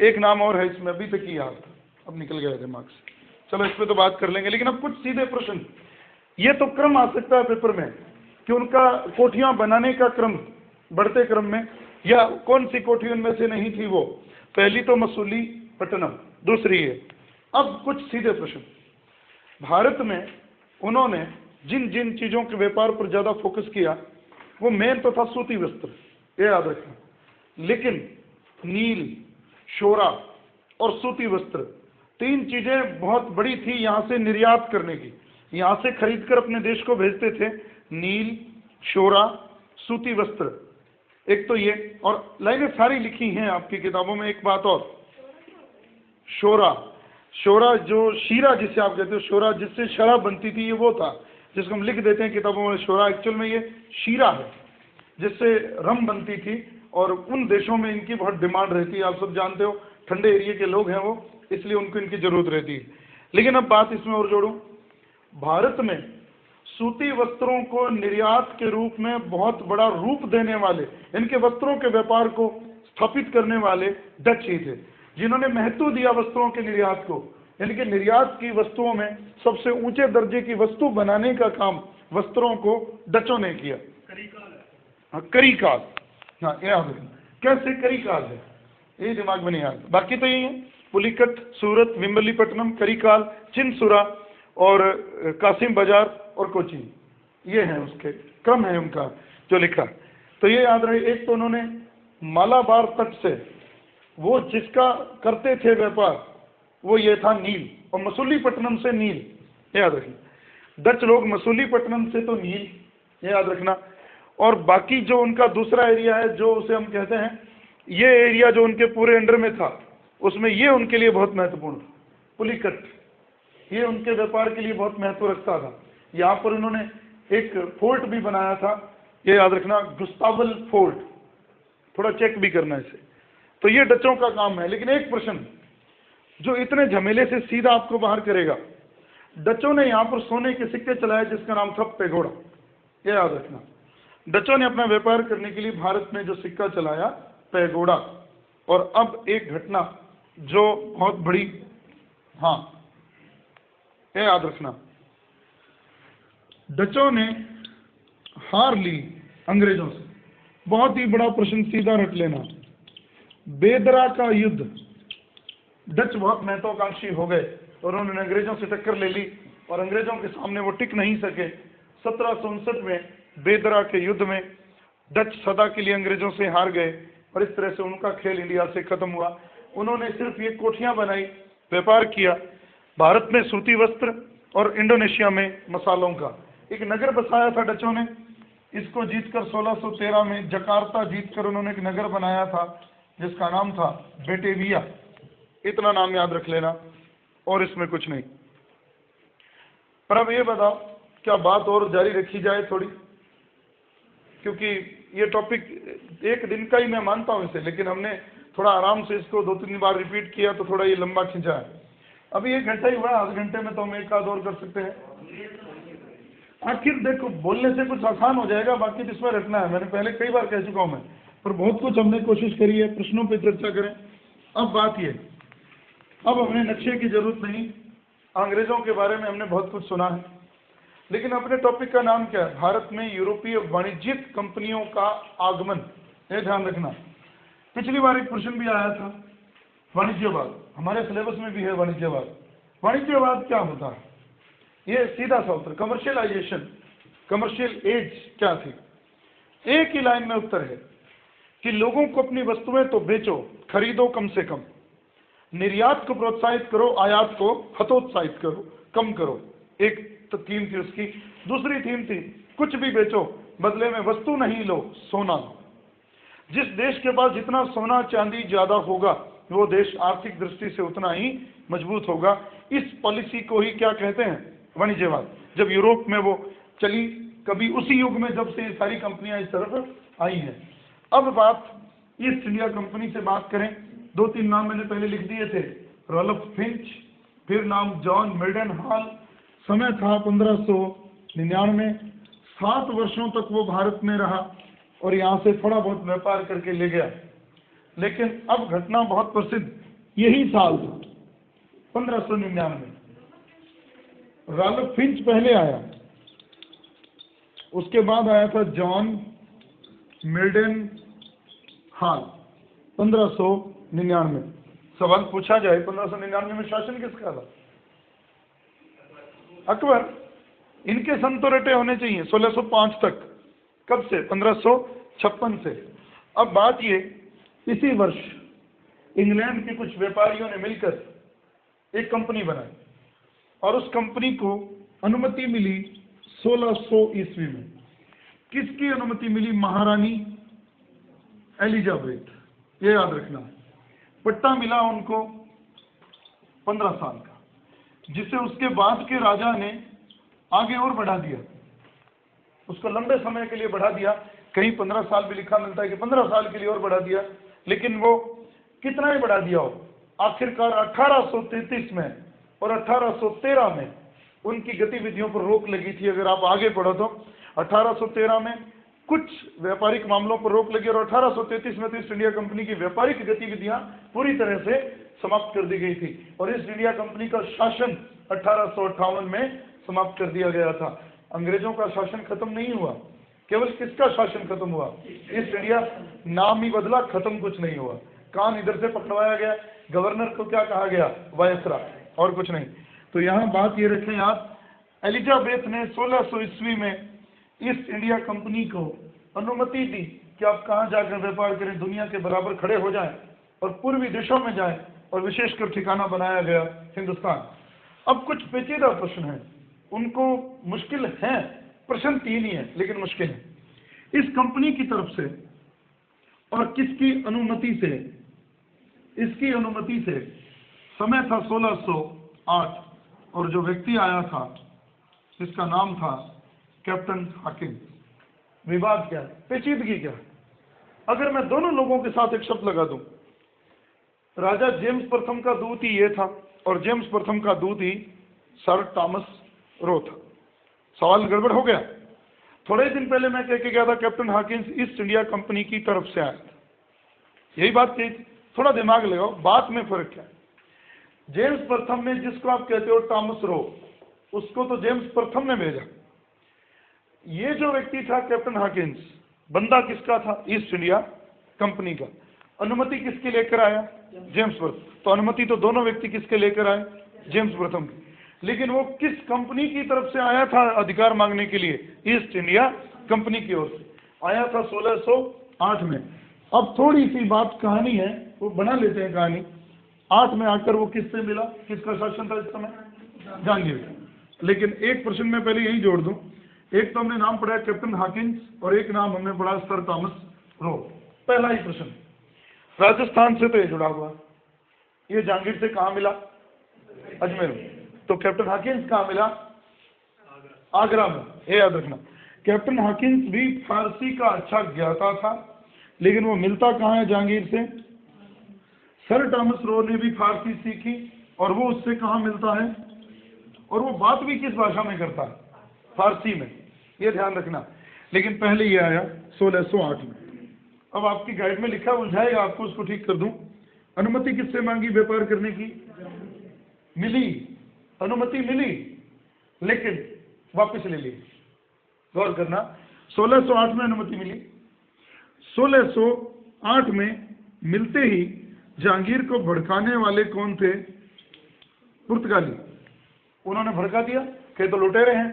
एक नाम और है इसमें, अभी तक ही याद था, अब निकल गया दिमाग से। चलो इस पे तो बात कर लेंगे, लेकिन अब कुछ सीधे प्रश्न। ये तो क्रम आ सकता है पेपर में कि उनका कोठियां बनाने का क्रम बढ़ते क्रम में, या कौन सी कोठी उनमें से नहीं थी वो। पहली तो मसूलीपट्टनम, दूसरी है। अब कुछ सीधे प्रश्न। भारत में उन्होंने जिन जिन चीजों के व्यापार पर ज्यादा फोकस किया, वो मेन तो था सूती वस्त्र, ये याद रखना। लेकिन नील, शोरा और सूती वस्त्र, तीन चीजें बहुत बड़ी थी यहाँ से निर्यात करने की। यहाँ से खरीद कर अपने देश को भेजते थे, नील, शोरा, सूती वस्त्र। एक तो ये, और लाइनें सारी लिखी हैं आपकी किताबों में। एक बात और, शोरा, शोरा जो शीरा जिसे आप कहते हो, शोरा जिससे शराब बनती थी, ये वो था जिसको हम लिख देते हैं किताबों में शोरा। एक्चुअल में ये शीरा है जिससे रम बनती थी, और उन देशों में इनकी बहुत डिमांड रहती है। आप सब जानते हो, ठंडे एरिया के लोग हैं वो, इसलिए उनको इनकी जरूरत रहती है। लेकिन अब बात इसमें और जोड़ूं, भारत में सूती वस्त्रों को निर्यात के रूप में बहुत बड़ा रूप देने वाले, इनके वस्त्रों के व्यापार को स्थापित करने वाले डच ही थे, जिन्होंने महत्व दिया वस्त्रों के निर्यात को। यानी कि निर्यात की वस्तुओं में सबसे ऊंचे दर्जे की वस्तु बनाने का काम वस्त्रों को डचों ने किया। हाँ, करीकाल, हाँ याद रखना, कैसे करीकाल है ये दिमाग में नहीं आता। बाकी तो यही है, पुलिकट, सूरत, विम्बलीपट्टनम, करीकाल, चिनसुरा और कासिम बाजार और कोची, ये है उसके क्रम है उनका जो लिखा। तो ये याद रहे। एक तो उन्होंने मालाबार तट से, वो जिसका करते थे व्यापार, वो ये था नील, और मसूलीपट्टनम से नील, याद रखना। डच लोग मसूलीपट्टनम से तो नील, ये याद रखना। और बाकी जो उनका दूसरा एरिया है, जो उसे हम कहते हैं, ये एरिया जो उनके पूरे अंडर में था, उसमें ये उनके लिए बहुत महत्वपूर्ण था। पुलिकट, ये उनके व्यापार के लिए बहुत महत्व रखता था। यहाँ पर उन्होंने एक फोर्ट भी बनाया था, ये याद रखना, गुस्तावल फोर्ट। थोड़ा चेक भी करना इसे। तो ये डचों का काम है। लेकिन एक प्रश्न जो इतने झमेले से सीधा आपको बाहर करेगा, डचों ने यहाँ पर सोने के सिक्के चलाए जिसका नाम था पेगोड़ा, ये याद रखना। डचों ने अपना व्यापार करने के लिए भारत में जो सिक्का चलाया, पेगोड़ा। और अब एक घटना जो बहुत बड़ी, हाँ ये याद रखना, डचों ने हार ली अंग्रेजों से। बहुत ही बड़ा प्रश्न सीधा रट लेना, बेदरा का युद्ध। डच बहुत महत्वाकांक्षी हो गए और उन्होंने अंग्रेजों से टक्कर ले ली, और अंग्रेजों के सामने वो टिक नहीं सके। 1759 में बेदरा के युद्ध में डच सदा के लिए अंग्रेजों से हार गए, और इस तरह से उनका खेल इंडिया से खत्म हुआ। उन्होंने सिर्फ ये कोठियां बनाई, व्यापार किया, भारत में सूती वस्त्र और इंडोनेशिया में मसालों का। एक नगर बसाया था डचों ने, इसको जीतकर 1613 में जकार्ता जीतकर उन्होंने एक नगर बनाया था जिसका नाम था बेटेविया। इतना नाम याद रख लेना, और इसमें कुछ नहीं। पर अब ये बताओ, क्या बात और जारी रखी जाए थोड़ी, क्योंकि ये टॉपिक एक दिन का ही मैं मानता हूँ इसे, लेकिन हमने थोड़ा आराम से इसको 2-3 बार रिपीट किया तो थोड़ा ये लंबा खिंचा है। अभी 1 घंटा ही हुआ, आधे घंटे में तो हम एक आध और कर सकते हैं। आखिर देखो, बोलने से कुछ आसान हो जाएगा, बाकी तो इसमें रखना है। मैंने पहले कई बार कह चुका हूँ मैं, पर बहुत कुछ हमने कोशिश करी है, प्रश्नों पर चर्चा करें। अब बात ये, अब हमें नक्शे की जरूरत नहीं, अंग्रेजों के बारे में हमने बहुत कुछ सुना है, लेकिन अपने टॉपिक का नाम क्या है? भारत में यूरोपीय वाणिज्यिक कंपनियों का आगमन। ये ध्यान रखना, पिछली बार एक प्रश्न भी आया था, वाणिज्यवाद। हमारे सिलेबस में भी है वाणिज्यवाद। वाणिज्यवाद क्या होता है? ये सीधा सा उत्तर, कमर्शियलाइजेशन, कमर्शियल एज क्या थी? एक ही लाइन में उत्तर है कि लोगों को अपनी वस्तुएं तो बेचो, खरीदो कम से कम, निर्यात को प्रोत्साहित करो, आयात को हतोत्साहित करो, कम करो। एक तो थीम थी उसकी। दूसरी थीम थी, कुछ भी बेचो, बदले में वस्तु नहीं लो, सोना लो। जिस देश के पास जितना सोना चांदी ज्यादा होगा, वो देश आर्थिक दृष्टि से उतना ही मजबूत होगा। इस पॉलिसी को ही क्या कहते हैं? वाणिज्यवाद। जब यूरोप में वो चली, कभी उसी युग में जब से ये सारी कंपनियां इस तरफ आई हैं। अब बात ईस्ट इंडिया कंपनी से बात करें, 2-3 नाम मैंने पहले लिख दिए थे, रॉल्फ फिंच, फिर नाम जॉन मिल्टन हॉल। समय था 1599, 7 वर्षों तक वो भारत में रहा और यहाँ से थोड़ा बहुत व्यापार करके ले गया। लेकिन अब घटना बहुत प्रसिद्ध यही साल था 1599। राल्फ फिंच पहले आया, उसके बाद आया था जॉन मिल्डन हॉल 1599। सवाल पूछा जाए 1599 में शासन किसका था? अकबर। इनके सन तो रटे होने चाहिए 1605 तक। कब से? 1556 से। अब बात ये, इसी वर्ष इंग्लैंड के कुछ व्यापारियों ने मिलकर एक कंपनी बनाई और उस कंपनी को अनुमति मिली 1600 ईस्वी में। किसकी अनुमति मिली? महारानी एलिजाबेथ, ये याद रखना। पट्टा मिला उनको 15 साल का, जिसे उसके बाद के राजा ने आगे और बढ़ा दिया, उसको लंबे समय के लिए बढ़ा दिया। कहीं 15 साल भी लिखा मिलता है कि 15 साल के लिए और बढ़ा दिया, लेकिन वो कितना ही बढ़ा दिया हो, आखिरकार 1833 में और 1813 में उनकी गतिविधियों पर रोक लगी थी। अगर आप आगे पढ़ो तो 1813 में कुछ व्यापारिक मामलों पर रोक लगी और 1833 में तो ईस्ट इंडिया कंपनी की व्यापारिक गतिविधियां पूरी तरह से समाप्त कर दी गई थी और ईस्ट इंडिया कंपनी का शासन 1858 में समाप्त कर दिया गया था। अंग्रेजों का शासन खत्म नहीं हुआ, केवल किसका शासन खत्म हुआ? East India. नाम ही बदला, खत्म कुछ नहीं हुआ। कान इधर से पकड़वाया गया, गवर्नर को क्या कहा गया? वायसरा, और कुछ नहीं। तो यहाँ बात ये रखें आप, एलिजाबेथ ने 1600 ईस्वी में ईस्ट इंडिया कंपनी को अनुमति दी कि आप कहाँ जाकर व्यापार करें, दुनिया के बराबर खड़े हो जाएं और पूर्वी देशों में जाएं, और विशेषकर ठिकाना बनाया गया हिंदुस्तान। अब कुछ पेचीदा प्रश्न हैं, उनको मुश्किल है, प्रश्न 3 ही है लेकिन मुश्किल है। इस कंपनी की तरफ से और किसकी अनुमति से? इसकी अनुमति से। समय था 1608 और जो व्यक्ति आया था जिसका नाम था कैप्टन हाकिंस। विवाद क्या है? पेचीदगी क्या है? अगर मैं दोनों लोगों के साथ एक शब्द लगा दूं, राजा जेम्स प्रथम का दूत ही ये था और जेम्स प्रथम का दूत ही सर टॉमस रो था। सवाल गड़बड़ हो गया। थोड़े दिन पहले मैं कह के गया था captain Hawkins east India company की तरफ से आया था, यही बात कही थी। थोड़ा दिमाग लगाओ, बात में फर्क क्या है। जेम्स प्रथम में, जिसको आप कहते हो टॉमस रो, उसको तो जेम्स प्रथम ने भेजा। ये जो व्यक्ति था कैप्टन हाकिंस, बंदा किसका था? ईस्ट इंडिया कंपनी का। अनुमति किसके लेकर आया? जेम्स प्रथम। तो अनुमति तो दोनों व्यक्ति किसके लेकर आए? जेम्स प्रथम की। लेकिन वो किस कंपनी की तरफ से आया था अधिकार मांगने के लिए? ईस्ट इंडिया कंपनी की ओर से आया था 1608 में। अब थोड़ी सी बात कहानी है, वो बना लेते हैं कहानी। 8 में आकर वो किससे मिला? किसका शासन था इस समय? जहांगीर का। लेकिन एक प्रश्न में पहले यही जोड़ दूं, एक तो हमने नाम पढ़ा कैप्टन हाकिंस और एक नाम हमने पढ़ा सर टॉमस रो। पहला ही प्रश्न, राजस्थान से तो ये जुड़ा हुआ, ये जहांगीर से कहाँ मिला? अजमेर में। तो कैप्टन हाकिंस कहाँ मिला? आगरा में। ये याद रखना, कैप्टन हाकिंस भी फारसी का अच्छा ज्ञाता था, लेकिन वो मिलता कहाँ है जहांगीर से? सर टॉमस रो ने भी फारसी सीखी और वो उससे कहाँ मिलता है? और वो बात भी किस भाषा में करता है? फारसी में। ये ध्यान रखना। लेकिन पहले ये आया 1608 में। अब आपकी गाइड में लिखा उलझाएगा आपको, उसको ठीक कर दूं। अनुमति किससे मांगी व्यापार करने की? मिली, अनुमति मिली, लेकिन वापस ले ली। गौर करना, 1608 में अनुमति मिली। 1608 में मिलते ही जहांगीर को भड़काने वाले कौन थे? पुर्तगाली। उन्होंने भड़का दिया, कहे तो लुटेरे हैं,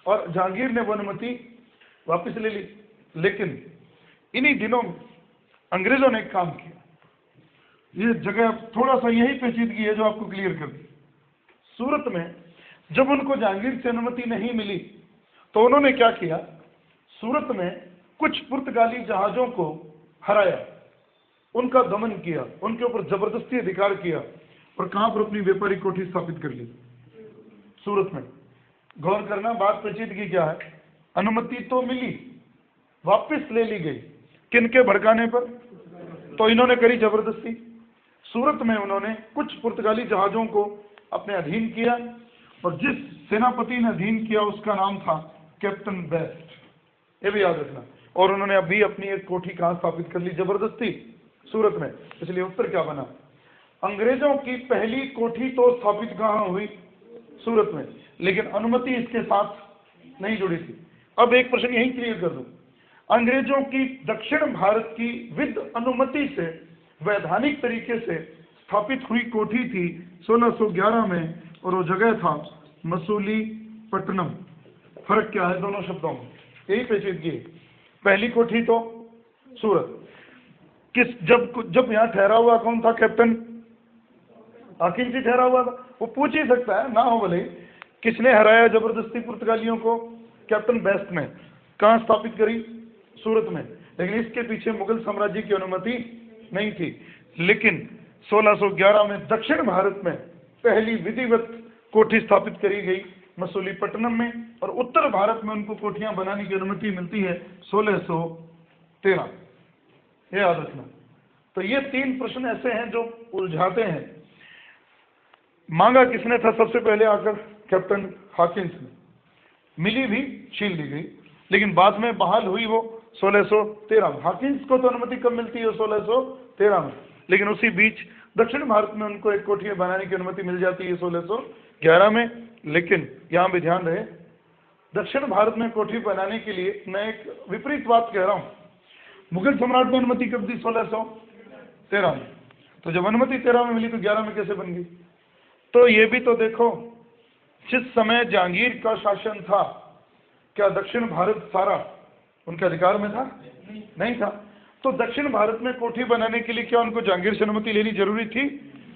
और जहांगीर ने वो अनुमति वापस ले ली। लेकिन इन्हीं दिनों अंग्रेजों ने एक काम किया, ये जगह थोड़ा सा यही पेचीदगी है जो आपको क्लियर कर दी। सूरत में जब उनको जहांगीर से अनुमति नहीं मिली तो उन्होंने क्या किया? सूरत में कुछ पुर्तगाली जहाजों को हराया, उनका दमन किया, उनके ऊपर जबरदस्ती अधिकार किया और कहां पर अपनी व्यापारिक कोठी स्थापित कर ली? सूरत में। गौर करना, बात पेचीदगी क्या है? अनुमति तो मिली, वापस ले ली गई, किनके भड़काने पर? तो इन्होंने करी जबरदस्ती। सूरत में उन्होंने कुछ पुर्तगाली जहाजों को अपने अधीन किया और जिस सेनापति ने अधीन किया उसका नाम था कैप्टन बेस्ट। ये भी याद रखना। और उन्होंने अभी अपनी एक कोठी कहाँ स्थापित कर ली, जबरदस्ती, सूरत में। इसलिए उत्तर क्या बना, अंग्रेजों की पहली कोठी तो स्थापित कहाँ हुई, सूरत में, लेकिन अनुमति इसके साथ नहीं जुड़ी थी। अब एक प्रश्न यही क्लियर कर दूं, अंग्रेजों की दक्षिण भारत की विद अनुमति से वैधानिक तरीके से स्थापित हुई कोठी थी 1611 में, और वो जगह था मसूलीपट्टनम। फर्क क्या है दोनों शब्दों में, यही पेचीदगी है। पहली कोठी तो सूरत, जब यहाँ ठहरा हुआ कौन था, कैप्टन हाकिंस ही ठहरा हुआ था। वो पूछ ही सकता है, ना हो भले, किसने हराया जबरदस्ती पुर्तगालियों को, कैप्टन बेस्ट ने। कहाँ स्थापित करी, सूरत में। लेकिन इसके पीछे मुगल साम्राज्य की अनुमति नहीं थी। लेकिन 1611 में दक्षिण भारत में पहली विधिवत कोठी स्थापित करी गई मसूलीपट्टनम में, और उत्तर भारत में उनको कोठियां बनाने की अनुमति मिलती है 1613। ये याद रखना। तो ये 3 प्रश्न ऐसे हैं जो उलझाते हैं। मांगा किसने था सबसे पहले आकर, कैप्टन हाकिंस ने। मिली भी, छीन ली गई, लेकिन बाद में बहाल हुई वो 1613 में। हाकिंस को तो अनुमति कब मिलती है, 1613 में, लेकिन उसी बीच दक्षिण भारत में उनको एक कोठी बनाने की अनुमति मिल जाती है 1611 में। लेकिन यहाँ भी ध्यान रहे, दक्षिण भारत में कोठी बनाने के लिए मैं एक विपरीत बात कह रहा हूँ, मुगल सम्राट ने अनुमति कब दी, 1613 में। तो जब अनुमति 13 में मिली तो 11 में कैसे बन गई। तो ये भी तो देखो, जिस समय जहांगीर का शासन था, क्या दक्षिण भारत सारा उनके अधिकार में था, नहीं था। तो दक्षिण भारत में कोठी बनाने के लिए क्या उनको जहांगीर से अनुमति लेनी जरूरी थी,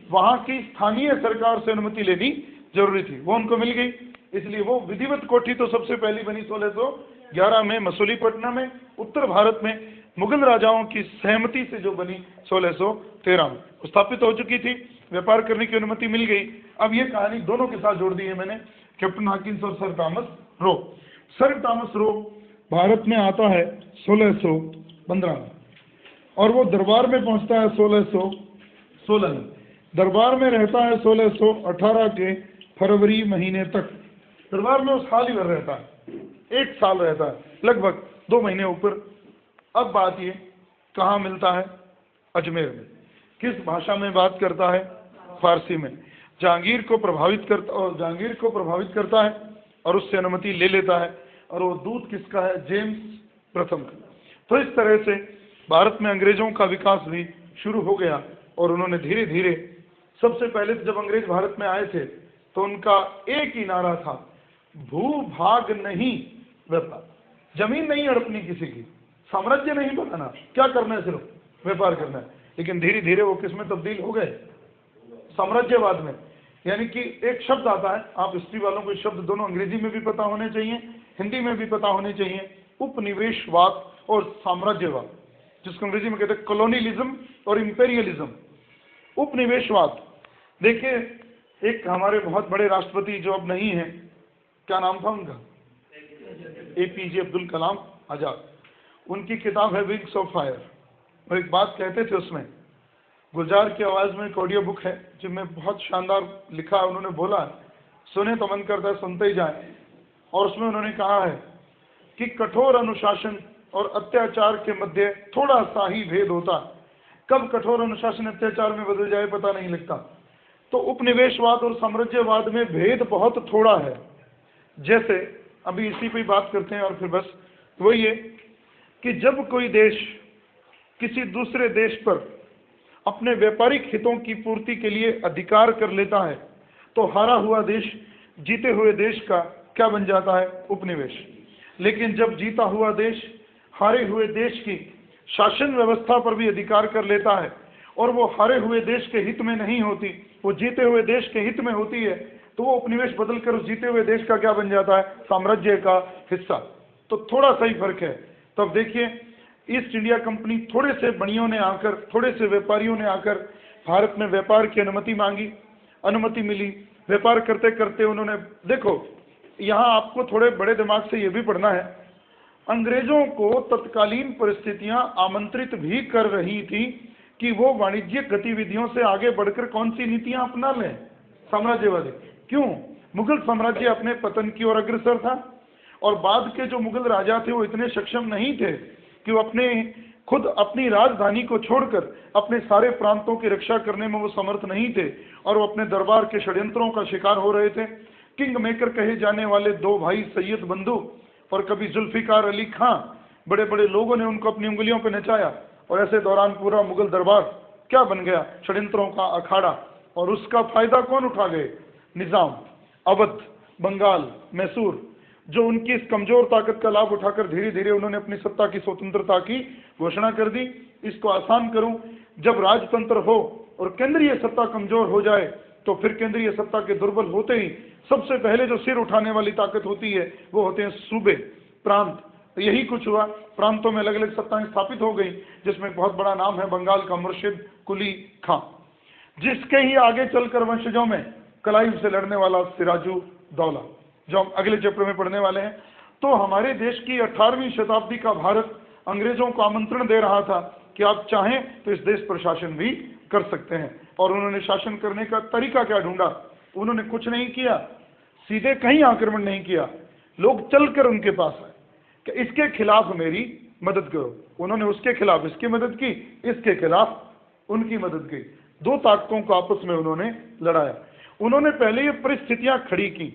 वहां की स्थानीय सरकार से अनुमति लेनी जरूरी थी, वो उनको मिल गई। इसलिए वो विधिवत कोठी तो सबसे पहली बनी 1611 में मसूलीपट्टनम में, उत्तर भारत में मुगल राजाओं की सहमति से जो बनी 1613 में स्थापित हो चुकी थी, व्यापार करने की अनुमति मिल गई। अब ये कहानी दोनों के साथ जोड़ दी है मैंने, कैप्टन हाकिंस और sir Thomas Roe. Sir Thomas Roe Bharat में आता है 1615 में, और वो दरबार में पहुंचता है 1616 में। दरबार में रहता है 1618 के फरवरी महीने तक। दरबार में उस साल ही भर रहता है, 1 साल रहता है, लगभग 2 महीने ऊपर। अब बात ये, कहाँ मिलता है, अजमेर में। किस भाषा में बात करता है, फारसी में। जहांगीर को प्रभावित करता है और उससे अनुमति ले लेता है, और वो दूत किसका है, जेम्स प्रथम का। तो इस तरह से भारत में अंग्रेजों का विकास भी शुरू हो गया, और उन्होंने धीरे धीरे, सबसे पहले जब अंग्रेज भारत में आए थे तो उनका एक ही नारा था, भूभाग नहीं व्यापार। जमीन नहीं हड़पनी किसी की, साम्राज्य नहीं बनाना, क्या करना है, सिर्फ व्यापार करना है। लेकिन धीरे धीरे वो किस में तब्दील हो गए, साम्राज्यवाद में। यानी कि एक शब्द आता है, आप हिस्ट्री वालों को शब्द दोनों अंग्रेजी में भी पता होने चाहिए, हिंदी में भी पता होने चाहिए, उपनिवेशवाद और साम्राज्यवाद, जिसको अंग्रेजी में कहते हैं कॉलोनियलिज्म और इंपेरियलिज्म। उपनिवेशवाद, देखिए एक हमारे बहुत बड़े राष्ट्रपति जो अब नहीं है, क्या नाम था उनका, APJ अब्दुल कलाम आजाद। उनकी किताब है विंग्स ऑफ फायर, और एक बात कहते थे उसमें, गुलजार की आवाज़ में एक ऑडियो बुक है जिसमें बहुत शानदार लिखा है। उन्होंने बोला, सुने तो मन करता है सुनते ही जाए। और उसमें उन्होंने कहा है कि कठोर अनुशासन और अत्याचार के मध्य थोड़ा सा ही भेद होता है। कब कठोर अनुशासन अत्याचार में बदल जाए पता नहीं लगता। तो उपनिवेशवाद और साम्राज्यवाद में भेद बहुत थोड़ा है। जैसे अभी इसी पे बात करते हैं, और फिर बस वो ये कि जब कोई देश किसी दूसरे देश पर अपने व्यापारिक हितों की पूर्ति के लिए अधिकार कर लेता है, तो हारा हुआ देश जीते हुए देश का क्या बन जाता है, उपनिवेश। लेकिन जब जीता हुआ देश हारे हुए देश की शासन व्यवस्था पर भी अधिकार कर लेता है, और वो हारे हुए देश के हित में नहीं होती, वो जीते हुए देश के हित में होती है, तो वो उपनिवेश बदलकर उस जीते हुए देश का क्या बन जाता है, साम्राज्य का हिस्सा। तो थोड़ा सा ही फर्क है। तब देखिए, ईस्ट इंडिया कंपनी, थोड़े से बनियों ने आकर, थोड़े से व्यापारियों ने आकर भारत में व्यापार की अनुमति मांगी, अनुमति मिली। व्यापार करते करते उन्होंने, देखो यहाँ आपको थोड़े बड़े दिमाग से ये भी पढ़ना है, अंग्रेजों को तत्कालीन परिस्थितियां आमंत्रित भी कर रही थी कि वो वाणिज्यिक गतिविधियों से आगे बढ़कर कौन सी नीतियां अपना लें, साम्राज्यवादी। क्यों, मुगल साम्राज्य अपने पतन की ओर अग्रसर था, और बाद के जो मुगल राजा थे वो इतने सक्षम नहीं थे कि वो खुद अपनी राजधानी को छोड़कर अपने सारे प्रांतों की रक्षा करने में वो समर्थ नहीं थे, और वो अपने दरबार के षड्यंत्रों का शिकार हो रहे थे। किंग मेकर कहे जाने वाले दो भाई सैयद बंधु और कभी जुल्फिकार अली खां, बड़े बड़े लोगों ने उनको अपनी उंगलियों पर नचाया, और ऐसे दौरान पूरा मुगल दरबार क्या बन गया, षड्यंत्रों का अखाड़ा। और उसका फायदा कौन उठा गए? निजाम, अवध, बंगाल, मैसूर, जो उनकी इस कमजोर ताकत का लाभ उठाकर धीरे धीरे उन्होंने अपनी सत्ता की स्वतंत्रता की घोषणा कर दी। इसको आसान करूं, जब राजतंत्र हो और केंद्रीय सत्ता कमजोर हो जाए तो फिर केंद्रीय सत्ता के दुर्बल होते ही सबसे पहले जो सिर उठाने वाली ताकत होती है वो होते हैं सूबे, प्रांत। तो यही कुछ हुआ, प्रांतों में अलग अलग सत्ताएं स्थापित हो गई, जिसमें बहुत बड़ा नाम है बंगाल का मुर्शिद कुली खां, जिसके ही आगे चलकर वंशजों में कलाइव से लड़ने वाला सिराजू दौला, जो हम अगले चैप्टर में पढ़ने वाले हैं। तो हमारे देश की 18वीं शताब्दी का भारत अंग्रेजों को आमंत्रण दे रहा था कि आप चाहें तो इस देश पर शासन भी कर सकते हैं। और उन्होंने शासन करने का तरीका क्या ढूंढा? उन्होंने कुछ नहीं किया, सीधे कहीं आक्रमण नहीं किया, लोग चलकर उनके पास आए कि इसके खिलाफ मेरी मदद करो। उन्होंने उसके खिलाफ इसकी मदद की, इसके खिलाफ उनकी मदद की, दो ताकतों को आपस में उन्होंने लड़ाया। उन्होंने पहले ये परिस्थितियां खड़ी की,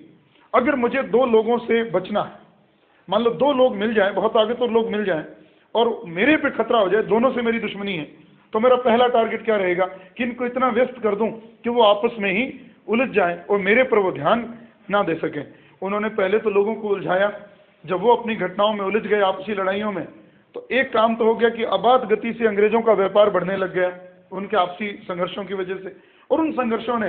अगर मुझे दो लोगों से बचना है, मान लो दो लोग मिल जाएं, बहुत आगे तो लोग मिल जाएं और मेरे पे खतरा हो जाए, दोनों से मेरी दुश्मनी है, तो मेरा पहला टारगेट क्या रहेगा कि इनको इतना व्यस्त कर दूं कि वो आपस में ही उलझ जाएं और मेरे पर वो ध्यान ना दे सकें। उन्होंने पहले तो लोगों को उलझाया, जब वो अपनी घटनाओं में उलझ गए, आपसी लड़ाइयों में, तो एक काम तो हो गया कि अबाध गति से अंग्रेजों का व्यापार बढ़ने लग गया उनके आपसी संघर्षों की वजह से, और उन संघर्षों ने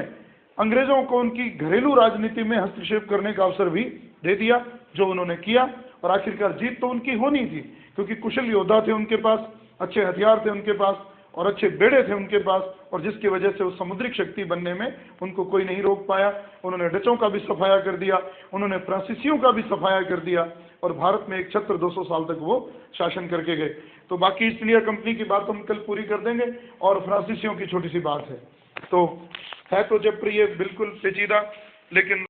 अंग्रेजों को उनकी घरेलू राजनीति में हस्तक्षेप करने का अवसर भी दे दिया, जो उन्होंने किया। और आखिरकार जीत तो उनकी होनी थी, क्योंकि कुशल योद्धा थे उनके पास, अच्छे हथियार थे उनके पास और अच्छे बेड़े थे उनके पास, और जिसकी वजह से उस समुद्रिक शक्ति बनने में उनको कोई नहीं रोक पाया। उन्होंने डचों का भी सफाया कर दिया, उन्होंने फ्रांसीसियों का भी सफाया कर दिया, और भारत में एक छत्र 200 साल तक वो शासन करके गए। तो बाकी ईस्ट इंडिया कंपनी की बात हम कल पूरी कर देंगे, और फ्रांसीसियों की छोटी सी बात है। तो है तो चैप्टर ये बिल्कुल पेचीदा, लेकिन